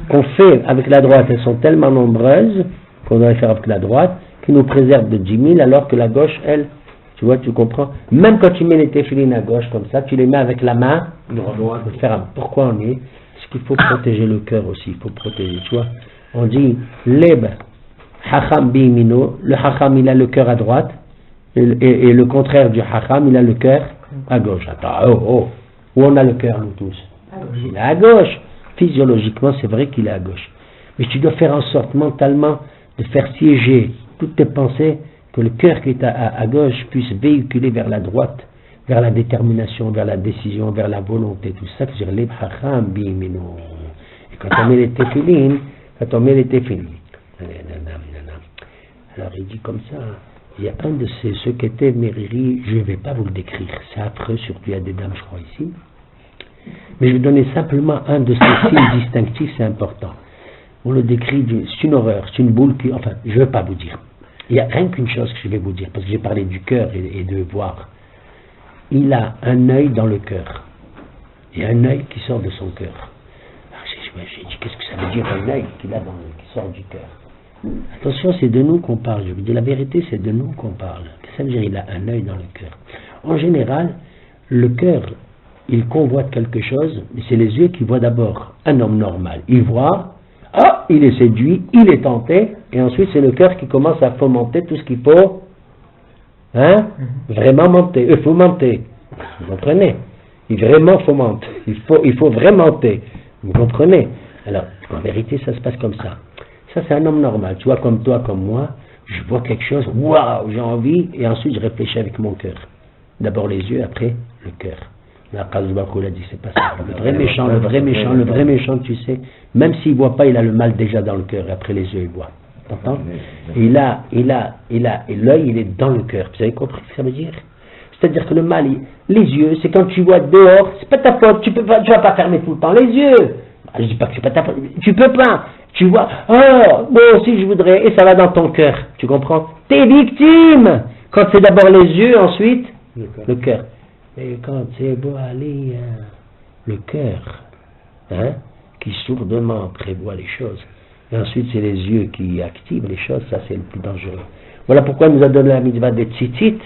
qu'on fait avec la droite. Elles sont tellement nombreuses qu'on doit les faire avec la droite, qui nous préservent de 10 000, alors que la gauche, elle, tu vois, tu comprends? Même quand tu mets les téfilines à gauche comme ça, tu les mets avec la main droite. Pourquoi on est? Parce qu'il faut protéger le cœur aussi. Il faut protéger, tu vois. On dit, leb. Hacham bimino, le Hacham il a le cœur à droite et le contraire du Hacham il a le cœur à gauche. Attends, où on a le cœur nous tous? Il est à gauche. Physiologiquement c'est vrai qu'il est à gauche. Mais tu dois faire en sorte mentalement de faire siéger toutes tes pensées, que le cœur qui est à gauche puisse véhiculer vers la droite, vers la détermination, vers la décision, vers la volonté. Tout ça, c'est le Hacham bimino. Et quand on met les téfilines, alors il dit comme ça, il y a un de ceux qui étaient Meriri, je ne vais pas vous le décrire, c'est affreux, surtout il y a des dames je crois ici, mais je vais donner simplement un de ces signes distinctifs, c'est important. On le décrit, c'est une horreur, c'est une boule qui, enfin je ne veux pas vous dire, il n'y a rien qu'une chose que je vais vous dire, parce que j'ai parlé du cœur et de voir, il a un œil dans le cœur, il y a un œil qui sort de son cœur. Alors j'ai dit, qu'est-ce que ça veut dire un œil qu'il a qui sort du cœur? Attention, c'est de nous qu'on parle. Je vous dis la vérité, c'est de nous qu'on parle. Ça veut dire qu'il a un œil dans le cœur. En général, le cœur, il convoite quelque chose, mais c'est les yeux qui voient d'abord. Un homme normal, il voit, il est séduit, il est tenté, et ensuite c'est le cœur qui commence à fomenter tout ce qu'il faut, vraiment monter. Il faut monter. Vous comprenez? Il vraiment fomente. Il faut vraiment monter. Vous comprenez? Alors, en vérité, ça se passe comme ça. Ça, c'est un homme normal. Tu vois, comme toi, comme moi, je vois quelque chose, waouh, j'ai envie, et ensuite je réfléchis avec mon cœur. D'abord les yeux, après le cœur. La Kazoubakou l'a dit, c'est pas ça. Le vrai méchant, tu sais, même s'il ne voit pas, il a le mal déjà dans le cœur, et après les yeux, il voit. T'entends? Et l'œil, il est dans le cœur. Vous avez compris ce que ça veut dire? C'est-à-dire que le mal, les yeux, c'est quand tu vois dehors, c'est pas ta faute, tu vas pas fermer tout le temps les yeux. Je dis pas que c'est pas ta faute. Tu peux pas. Tu vois, oh, moi aussi je voudrais, et ça va dans ton cœur. Tu comprends? T'es victime. Quand c'est d'abord les yeux, ensuite le cœur. Et quand c'est beau aller, le cœur, hein, qui sourdement prévoit les choses. Et ensuite c'est les yeux qui activent les choses, ça c'est le plus dangereux. Voilà pourquoi il nous a donné la mitzvah des tzitzit.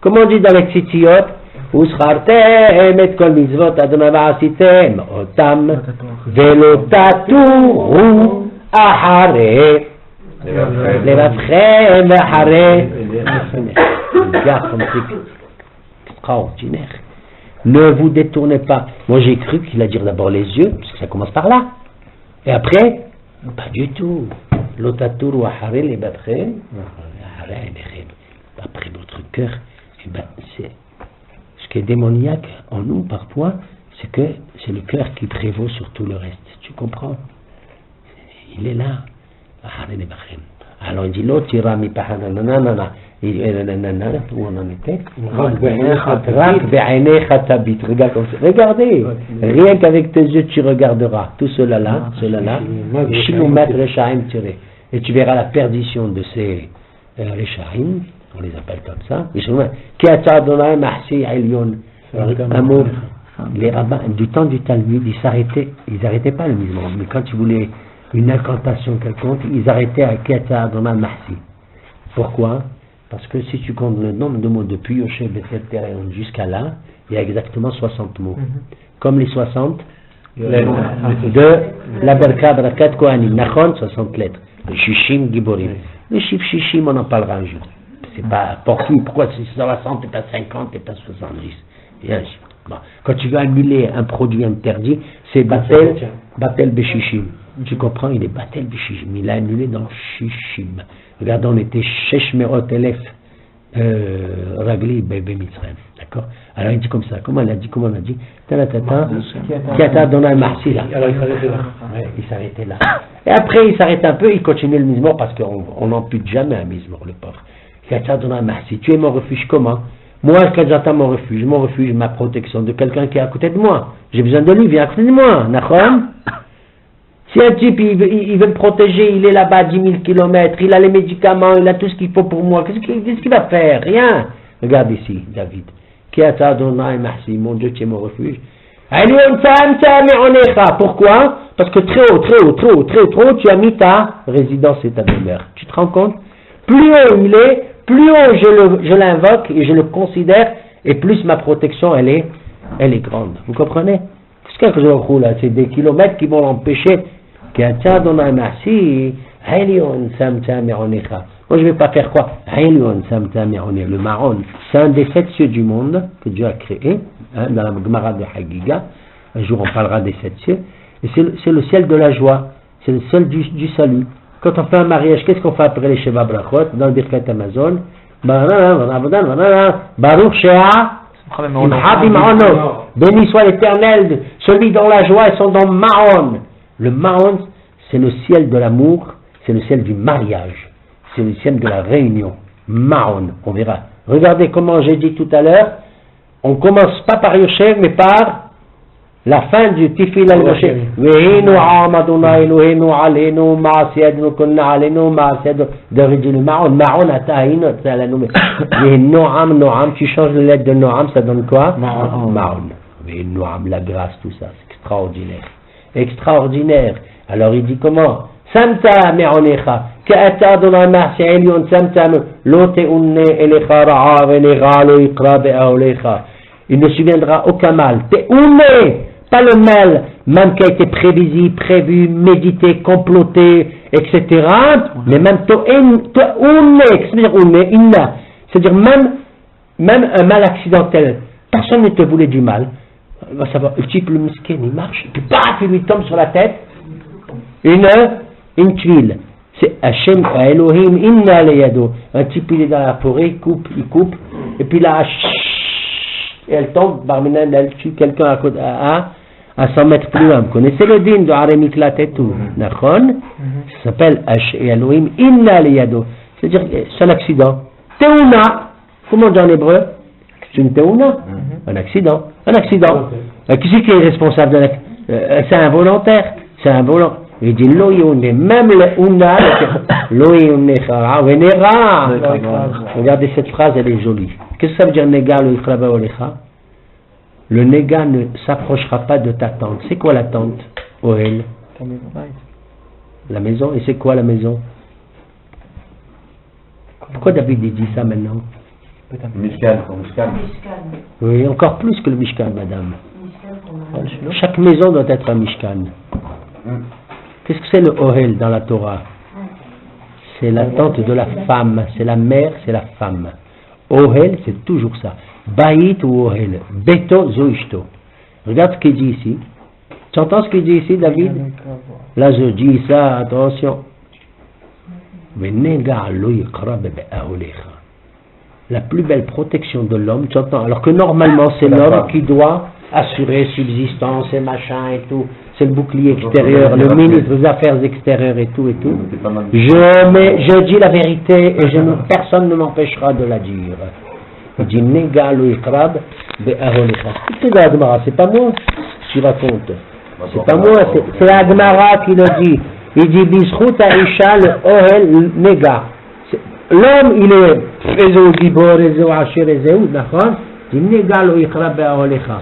Comment on dit dans les tzitziyot? Uschartem et kol mitzvot Adonai va'asitem otam velo taturu ahare levavchem v'ahare. Regarde comme c'est extraordinaire. Ne vous détournez pas. Moi j'ai cru qu'il a dit d'abord les yeux, parce que ça commence par là. Et après, pas du tout. Lotaturu ahare levavchem v'ahare enechem. Après votre cœur, eh ben, c'est ce qui est démoniaque en nous parfois, c'est que c'est le cœur qui prévaut sur tout le reste. Tu comprends? Il est là. Alors il dit l'autre, où on en était? Regardez, rien qu'avec tes yeux tu regarderas tout cela là, et tu verras la perdition de ces Rechaim. On les appelle comme ça. Les rabbins, du temps du Talmud, ils n'arrêtaient pas le musulman. Mais quand ils voulaient une incantation quelconque, ils arrêtaient à Kiata Adonai Mahsi. Pourquoi? Parce que si tu comptes le nombre de mots depuis Yoshe Bethel Tereon jusqu'à là, il y a exactement 60 mots. Comme les 60 de la Berka Brakat Kohanim. Nachon, 60 lettres. Le Shishim Giborim. Le chiffre Shishim, on en parlera un jour. C'est pas pour qui, pourquoi c'est 60 et pas 50 et pas 70. Bien sûr. Bon. Quand tu veux annuler un produit interdit, c'est Batel Beshishim. Tu comprends, il est Batel Beshishim. Il a annulé dans Shishim. Regarde, on était Sheshmerot Elef Ragli Bebe Mitzrayim. D'accord? Alors il dit comme ça. Comment on a dit? Kiata Adonai Mahsi là. Il s'arrêtait là. Et après il s'arrête un peu, il continue le mizmor parce qu'on n'ampute jamais un mizmor, le pauvre. Kiata Adonai Mahsi. Tu es mon refuge comment? Moi, quand j'attends mon refuge, ma protection de quelqu'un qui est à côté de moi. J'ai besoin de lui, viens à côté de moi. Nachon? Si un type il veut me protéger, il est là-bas à 10 000 km, il a les médicaments, il a tout ce qu'il faut pour moi, qu'est-ce qu'il va faire? Rien. Regarde ici, David. Kiata Adonai Mahsi, mon Dieu, tu es mon refuge. Pourquoi? Parce que très haut, tu as mis ta résidence et ta demeure. Tu te rends compte? Plus haut il est, plus haut je l'invoque et je le considère, et plus ma protection elle est grande. Vous comprenez? Qu'est-ce que je roule là? C'est des kilomètres qui vont l'empêcher. Moi je ne vais pas faire quoi? Le Maron, c'est un des 7 cieux du monde que Dieu a créé, hein, dans la Gemara de Hagiga. Un jour on parlera des 7 cieux. Et c'est le ciel de la joie, c'est le ciel du salut. Quand on fait un mariage, qu'est-ce qu'on fait après les Sheva Brachot dans le Birkat Amazon? Baruch Shea béni soit l'Éternel, celui dont la joie, ils sont dans Maon. Le Maon, c'est le ciel de l'amour, c'est le ciel du mariage, c'est le ciel de la réunion. Maon, on verra. Regardez comment j'ai dit tout à l'heure, on commence pas par Yoshev, mais par la fin du Tifil al-Moshe. Vehinu Amaduna Elohenu Alenu Maasiadnu Kunna Alenu Maasiadnu d'origine Maon. Maon Atahin, c'est la nommée. Noam, tu changes les lettres de Noam, ça donne quoi? Maon. Noam, la grâce, tout ça, c'est extraordinaire. Extraordinaire. Alors il dit comment? Samta me'onecha, ka'ata Adonai Mahsi Elyon Samta lo te'unne elecha ra'a ve'lecha lo yikra be'aolecha. Il ne subviendra aucun mal. Te'unne, pas le mal, même qui a été prévu, médité, comploté, etc. Mais même c'est-à-dire même un mal accidentel. Personne ne te voulait du mal. Va savoir, le type, le miskin, il marche, et puis paf, il lui tombe sur la tête une tuile. C'est Hachem, Elohim, Inna Leyado. Un type, il est dans la forêt, il coupe, et puis là, et elle tombe, Barminan, elle tue quelqu'un à 100 mètres plus loin. Vous connaissez le din de Aremiklat et tout. Nachon, ça s'appelle Elohim, Inna Leyado. C'est-à-dire, c'est un accident. Teuna, comment on dit en hébreu? C'est une teuna, un accident. Qui c'est qui est responsable de l'accident? C'est involontaire. C'est involontaire. Il dit lo yone, même le una, lo yonecha, venera. Regardez cette phrase, elle est jolie. Qu'est-ce que ça veut dire nega lo yichraba olecha? Le nega ne s'approchera pas de ta tente. C'est quoi la tente, Ohel? La maison. Et c'est quoi la maison? Pourquoi David dit ça maintenant? Mishkan. Oui, encore plus que le Mishkan, madame. Chaque maison doit être un Mishkan. Qu'est-ce que c'est le Ohel dans la Torah? C'est la tente de la femme, c'est la mère, c'est la femme. Ohel, c'est toujours ça. Baït ou Ohel. Beto zoishto. Regarde ce qu'il dit ici. Tu entends ce qu'il dit ici, David? Là, je dis ça, attention. La plus belle protection de l'homme, tu entends? Alors que normalement, c'est l'homme qui doit assurer subsistance et machin et tout. C'est le bouclier extérieur, le ministre des Affaires extérieures et tout et tout. Je dis la vérité et personne ne m'empêchera de la dire. Il dit Nega lo ikrab be'aholecha. C'est pas moi qui raconte. C'est pas moi, c'est la Gemara qui le dit. Il dit Bishut Aisha le Ohel Nega. L'homme, il est Ezeu Gibor, Ezeu Asher, Ezeu, d'accord? Il dit Nega lo ikrab be'aholecha.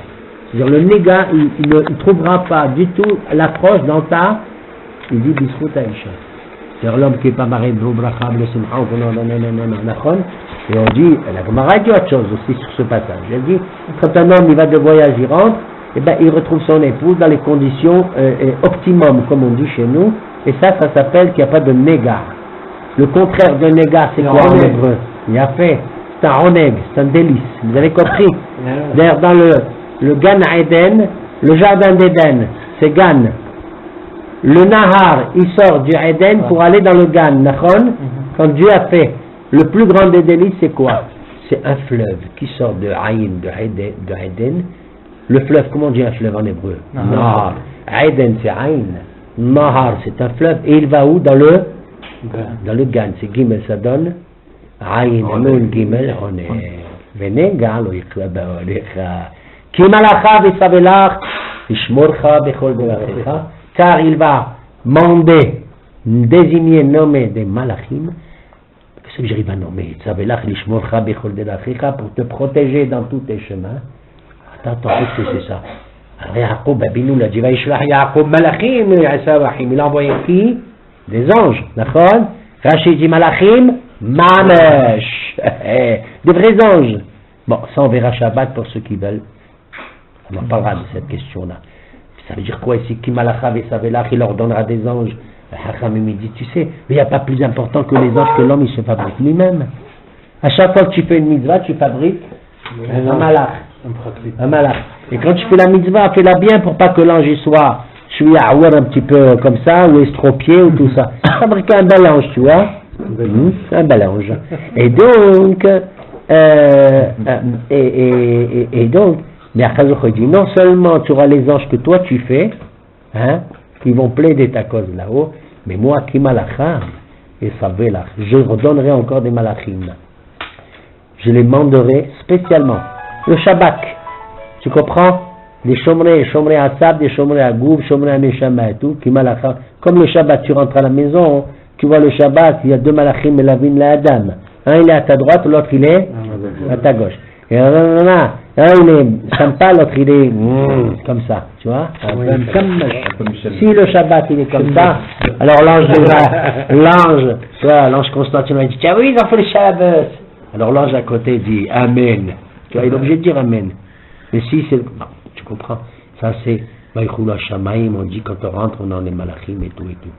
C'est-à-dire le néga, il ne trouvera pas du tout l'approche dans ta, il dit Bishut Aisha. C'est-à-dire l'homme qui n'est pas marié de Bracha, le Simcha, non. Et on dit, la Gemara dit autre chose aussi sur ce passage. Elle dit, quand un homme il va de voyage, il rentre, et ben, il retrouve son épouse dans les conditions optimum, comme on dit chez nous, et ça s'appelle qu'il n'y a pas de néga. Le contraire de néga, c'est quoi en hébreu? Il y a fait, c'est un oneg, c'est un délice. Vous avez compris? D'ailleurs, dans le Gan Eden, le jardin d'Éden, c'est Gan. Le Nahar, il sort du Eden pour aller dans le Gan. Quand Dieu a fait le plus grand des délices, c'est quoi? C'est un fleuve qui sort de Aïn, de Eden. Le fleuve, comment on dit un fleuve en hébreu? Nahar. Eden, c'est Aïn. Nahar, c'est un fleuve. Et il va où? Dans le Gan. C'est Gimel, ça donne Aïn, Nun, Gimel, Honer. Venega, lo yiklaba olecha. Car il va mander, désigner, nommer des malachim. Qu'est-ce que j'arrive à nommer? Pour te protéger dans tous tes chemins. Attends, qu'est-ce que c'est ça? Alors Yaakov Abinu l'a dit, Yaakov malachim, il a envoyé qui? Des anges, d'accord? Rachid dit malachim, mamesh. Des vrais anges. Bon, ça on verra Shabbat pour ceux qui veulent. On en parlera de cette question-là. Ça veut dire quoi ici? Kimalachav et Savelach, il leur donnera des anges. Hachamim dit, tu sais, mais il n'y a pas plus important que les anges que l'homme, il se fabrique lui-même. À chaque fois que tu fais une mitzvah, tu fabriques un malach. Un malach. Et quand tu fais la mitzvah, fais-la bien pour pas que l'ange il soit, je suis un petit peu comme ça, ou estropié, ou tout ça. Fabrique un bel ange, tu vois. Un bel ange. Et donc, donc, mais Akazoch dit, non seulement tu auras les anges que toi tu fais, hein, qui vont plaider ta cause là-haut, mais moi, qui malacham, et Savelach, je redonnerai encore des malachim. Je les manderai spécialement. Le Shabbat, tu comprends? Des chomrei à sab, des chomrei à goub, chomrei à neshama et tout, qui malacham. Comme le Shabbat, tu rentres à la maison, tu vois le Shabbat, il y a deux malachim, et la vin, la adam. Un il est à ta droite, l'autre il est à ta gauche. Et un il est sympa, l'autre il est comme ça, tu vois. Si le Shabbat il est comme ça, alors l'ange Constantin dit, tiens oui, ils ont fait le Shabbat. Alors l'ange à côté dit Amen. Tu vois, il est obligé de dire Amen. Mais si c'est, non, tu comprends, ça c'est Vaïchoul Hashamaïm, on dit quand on rentre on en est malachim et tout et tout.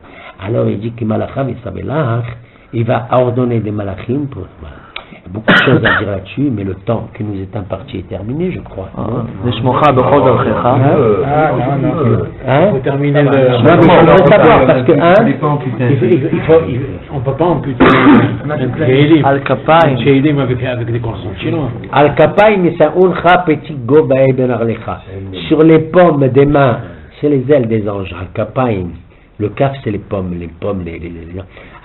Alors il dit que malacham et Savelach, il va ordonner des malachim pour... Beaucoup de choses à dire là-dessus, mais le temps qui nous est imparti est terminé, je crois. Il faut terminer le... On va savoir, parce que, on ne peut pas amputer Al-Kapaim avec des consonnes chinois. Al-Kapaim, c'est un uncha petit gobae ben arlecha. Sur les pommes des mains, c'est les ailes des anges. Al-Kapaim, le kaf, c'est les pommes, les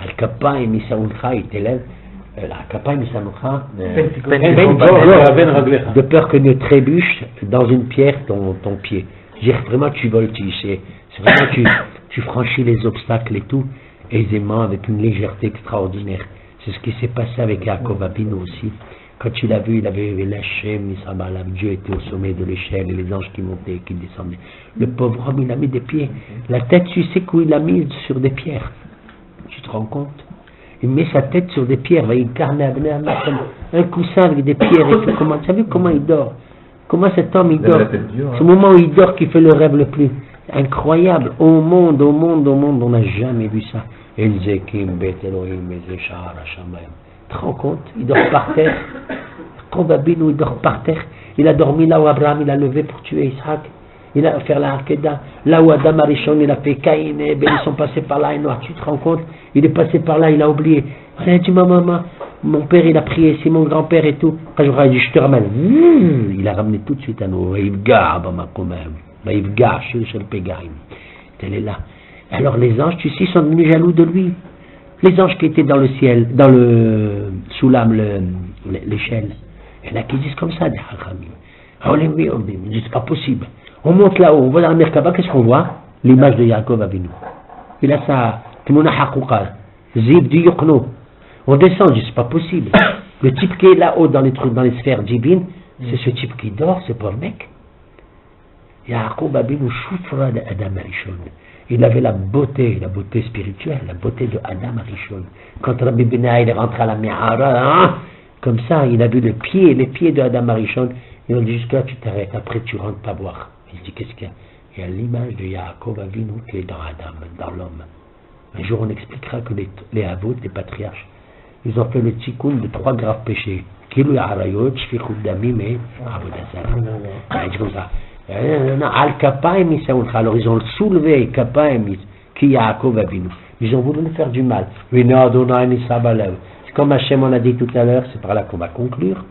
Al-Kapaim, c'est un uncha, il t'élève. La campagne de peur que ne trébuche dans une pierre ton pied. Dire vraiment tu voltiges, c'est vraiment tu franchis les obstacles et tout aisément avec une légèreté extraordinaire. C'est ce qui s'est passé avec Yaakov Avinu aussi. Quand tu l'as vu, il avait lâché, Dieu était au sommet de l'échelle et les anges qui montaient et qui descendaient. Le pauvre homme, il a mis des pieds. La tête, tu sais où il a mis sur des pierres. Tu te rends compte? Il met sa tête sur des pierres, il incarne un coussin avec des pierres et tout. Tu as vu comment il dort? Comment cet homme il dort? C'est au moment où il dort qu'il fait le rêve le plus incroyable. Au monde, on n'a jamais vu ça. Tu te rends compte? Il dort par terre. Probablement il dort par terre. Il a dormi là où Abraham il a levé pour tuer Isaac. Il a fait la Hakeda. Là où Adam Arishon il a fait Caïn et Abel, ils sont passés par là et Noir. Tu te rends compte? Il est passé par là, il a oublié. Il a dit maman, mon père il a prié, c'est mon grand-père et tout. Quand je dit je te ramène. Il a ramené tout de suite à nous. Il est là. Alors les anges, tu sais, sont devenus jaloux de lui. Les anges qui étaient dans le ciel, dans le Soulam, l'échelle. Il y en a qui disent comme ça, des Hachamim. Ils disent c'est pas possible. On monte là-haut, on va dans la Merkaba, qu'est-ce qu'on voit? L'image de Yaakov Avinu. Il a ça, Timona Hakuka, Zib du Yokno. On descend, je dis c'est pas possible. Le type qui est là-haut dans les trucs, dans les sphères divines, c'est ce type qui dort, c'est pas le mec. Yaakov Avinu Shufra de Adam Arishon. Il avait la beauté spirituelle, la beauté de Adam Arishon. Quand Rabbi Benaï est rentré à la Mihara, comme ça, il a vu les pieds de Adam Arishon. Il a dit jusqu'à là tu t'arrêtes, après tu rentres pas voir. Il dit qu'est-ce qu'il y a? Il y a l'image de Yaakov Avinu qui est dans Adam, dans l'homme. Un jour on expliquera que les Avot, les patriarches, ils ont fait le tikkun de 3 graves péchés. Kilu Arayot, Shfichut Damim et Avodah. Il dit comme ça. Al Kapaim Isaoulcha. Alors ils ont soulevé Kapaim qui Yaakov Avinu. Ils ont voulu nous faire du mal. C'est comme Hachem on a dit tout à l'heure, c'est par là qu'on va conclure.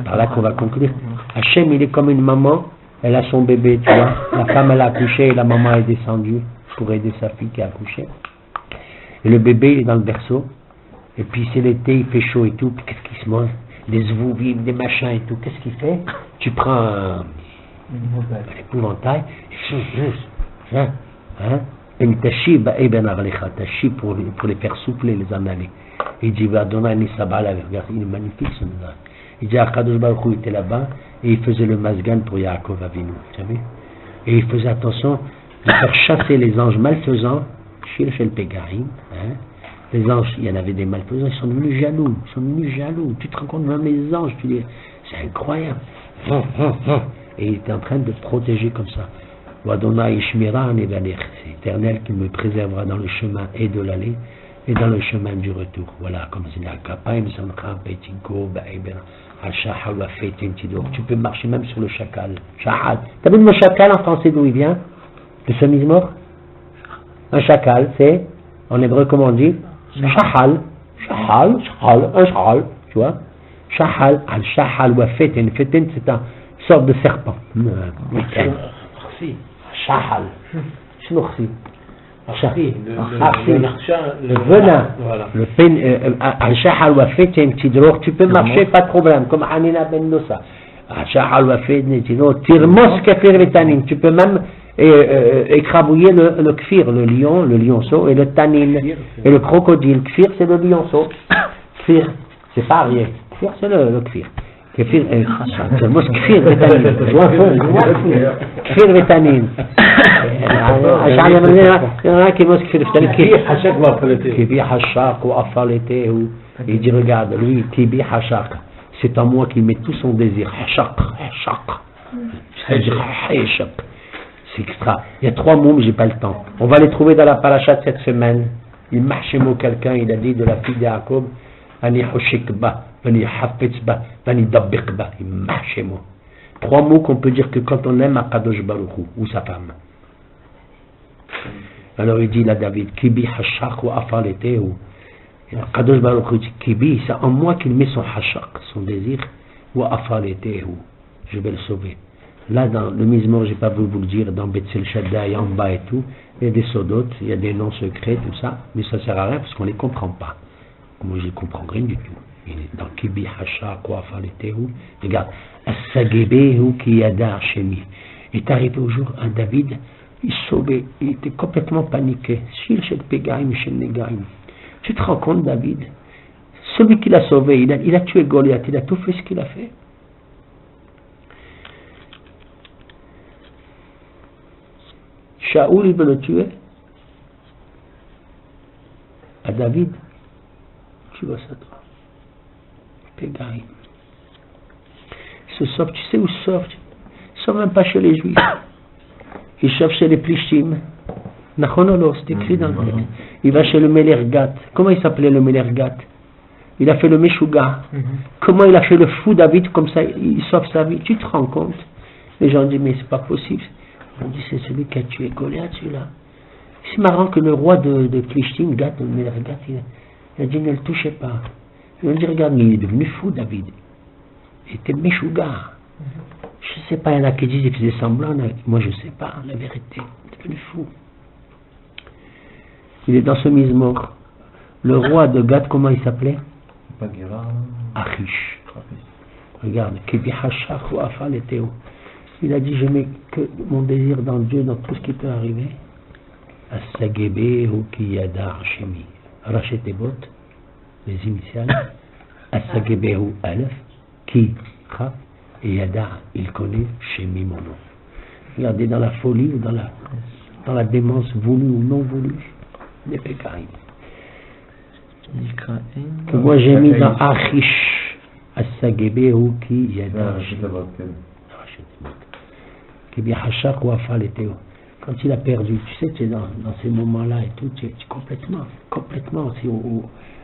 Par là qu'on va conclure. Hachem il est comme une maman, elle a son bébé, tu vois. La femme elle a accouché et la maman est descendue pour aider sa fille qui a accouché. Et le bébé il est dans le berceau. Et puis c'est l'été, il fait chaud et tout. Qu'est-ce qu'il se mange? Des zvouvives, des machins et tout. Qu'est-ce qu'il fait? Tu prends un épouvantail. Une tachi pour les faire soupler, les amener. Il dit, regarde, il est magnifique ce visage. Il dit, Akadosh Baruch Hu était là-bas et il faisait le masgan pour Yaakov Avinu, tu as vu? Et il faisait attention de faire chasser les anges malfaisants, chez le Pégarim. Les anges, il y en avait des malfaisants, ils sont devenus jaloux, Tu te rends compte, même les anges, tu dis, c'est incroyable. Et il était en train de protéger comme ça. C'est éternel qui me préservera dans le chemin et de l'aller et dans le chemin du retour. Voilà, comme c'est là. Tu peux marcher même sur le chacal. T'as vu le mot chacal en français d'où il vient? De ce mizmor? Un chacal, c'est, en hébreu, comment on dit? Shahal, un shahal, tu vois? Shahal, al-shahal wa feten. Feten, c'est une sorte de serpent. Shahal. Shnoursi. Le venin. Al-shahal wa feten, tidror. Tu peux marcher, pas de problème, comme Hanina ben Nossa. Al-shahal wa feten, tidror. Tirmos kafir vetanin. Tu peux même écrabouiller le kfir, le lionceau, et le tanin, et le crocodile. Kfir, c'est le lionceau. Kfir, c'est pas rien. Kfir, c'est le kfir. Kfir, kfir vetanin. Kfir vetanin. Kibi hachak ou afalete. Il dit, regarde, lui, kibi hachak. C'est en moi qui met tout son désir. Hachak. C'est-à-dire, hachak. C'est extra. Il y a 3 mots, mais j'ai pas le temps. On va les trouver dans la paracha de cette semaine. Il marche mot quelqu'un, il a dit de la fille de Jacob, Ani hoshikba, Ani hafetzba, Ani dabbikba. Il marche mot. 3 mots qu'on peut dire que quand on aime Akadosh Baruch Hu, ou sa femme. Alors il dit là David, Kibi hashak ou afaletehu. Akadosh Baruch Hu dit Kibi, c'est en moi qu'il met son hashak, son désir, ou afaletehu. Je vais le sauver. Là, dans le Mizmor, je n'ai pas voulu vous le dire, dans Betzel Shaddai, en bas et tout, il y a des sodotes, il y a des noms secrets, tout ça, mais ça ne sert à rien parce qu'on ne les comprend pas. Moi, je ne comprends rien du tout. Il est dans Kibi Hacha, Kwafaletehu, regarde, Assagebehu ki yada Shemi. est arrivé au jour un David, il sauvait, il était complètement paniqué. Tu te rends compte, David? Celui qui l'a sauvé, il a tué Goliath, il a tout fait ce qu'il a fait. Shaoul, il veut le tuer. À David, tu vois ça, toi. Pégaïm. Il se sauve, tu sais où il se sauve? Il ne sauve même pas chez les Juifs. Il sauve chez les Plishtim. Nachonolo, c'est écrit dans le texte. Il va chez le Melergat. Comment il s'appelait le Melergat? Il a fait le Meshuga. Comment il a fait le fou David, comme ça, il sauve sa vie. Tu te rends compte? Les gens disent, mais c'est pas possible. On dit, c'est celui qui a tué Goliath, celui-là. C'est marrant que le roi de Plishtim, Gat, le Melergat, il a dit, ne le touchez pas. Ils ont dit, regarde, mais il est devenu fou, David. Il était Meshuga. Je ne sais pas, il y en a qui disent qu'il faisait semblant, moi je ne sais pas, la vérité. Il est devenu fou. Il est dans ce Mizmor. Le roi de Gad, comment il s'appelait? Achish. Regarde, il a dit, je mets que mon désir dans Dieu, dans tout ce qui peut arriver. As-Sagebehu ki yada Hashemi. Rachetebot, les initiales. As-Sagebehu Alef, ki Chaf, et Yada, il connaît Shemi mon nom. Regardez, dans la folie ou dans la démence voulue ou non voulue, les Pékarim. Que moi j'ai mis dans Achish, As-Sagebehu ki yada Hashemi. Quand il a perdu, tu sais, tu es dans ces moments-là et tout, tu es complètement,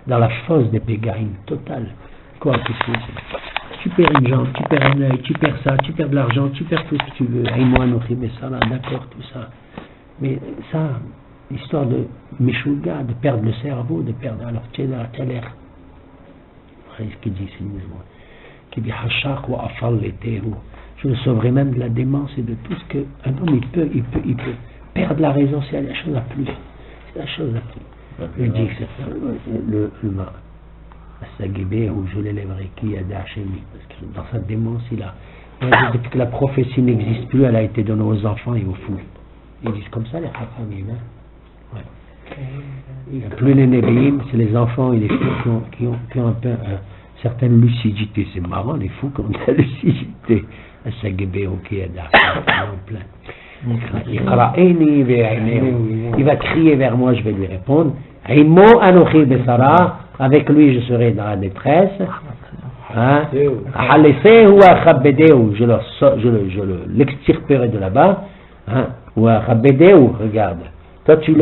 dans la fosse des Pégarim, totale. Quoi, tu perds une jambe, tu perds un œil, tu perds ça, tu perds de l'argent, tu perds tout ce que tu veux. Aïe-moi, mais ça, là, d'accord, tout ça. Mais ça, l'histoire de Meshuga, de perdre le cerveau, de perdre, alors tu es dans la l'air. Voilà ce qu'il dit, c'est le mouvement. Qui dit Hachak wa afal letehu. Je le sauverai même de la démence et de tout ce que un homme il peut perdre la raison, c'est la chose la plus. C'est la chose la plus. Il dit que c'est le Sagébé, où je l'élèverai qui a d'Hachemi. Parce que dans sa démence, depuis que la prophétie n'existe plus, elle a été donnée aux enfants et aux fous. Ils disent comme ça les Chachamim. Ouais. Il n'y a plus les Névéim, c'est les enfants et les fous qui ont un peu certaine lucidité. C'est marrant, les fous qui ont de la lucidité. Il va crier vers moi, je vais lui répondre. Avec lui je serai dans la détresse. Je l'extirperai de là-bas. Regarde. Toi tu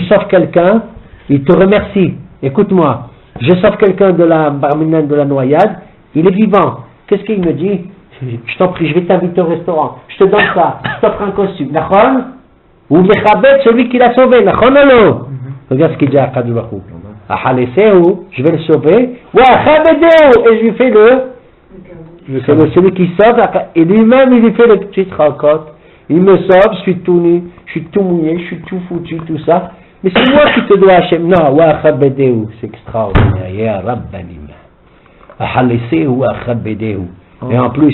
sauves quelqu'un, il te remercie. Écoute-moi, je sauve quelqu'un de la barminane de la noyade, il est vivant. Qu'est-ce qu'il me dit? Je t'en prie, je vais t'inviter au restaurant, je te donne ça, je t'offre un costume, Nachon? Ou Mechabet, celui qui l'a sauvé, Nachon allo? Regarde ce qu'il dit à Kadou Bakou. Je vais le sauver, et je lui fais celui qui sauve, et lui-même il lui fait le petit rencontre. Il me sauve, je suis tout nu, je suis tout mouillé, je suis tout foutu, tout ça. Mais c'est moi qui te dois Hachem. Non, c'est extraordinaire. Ya Rabbanim. Et en plus,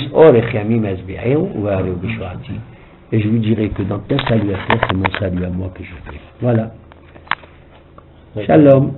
et je lui dirai que dans ta salut à toi, c'est mon salut à moi que je fais. Voilà. Shalom.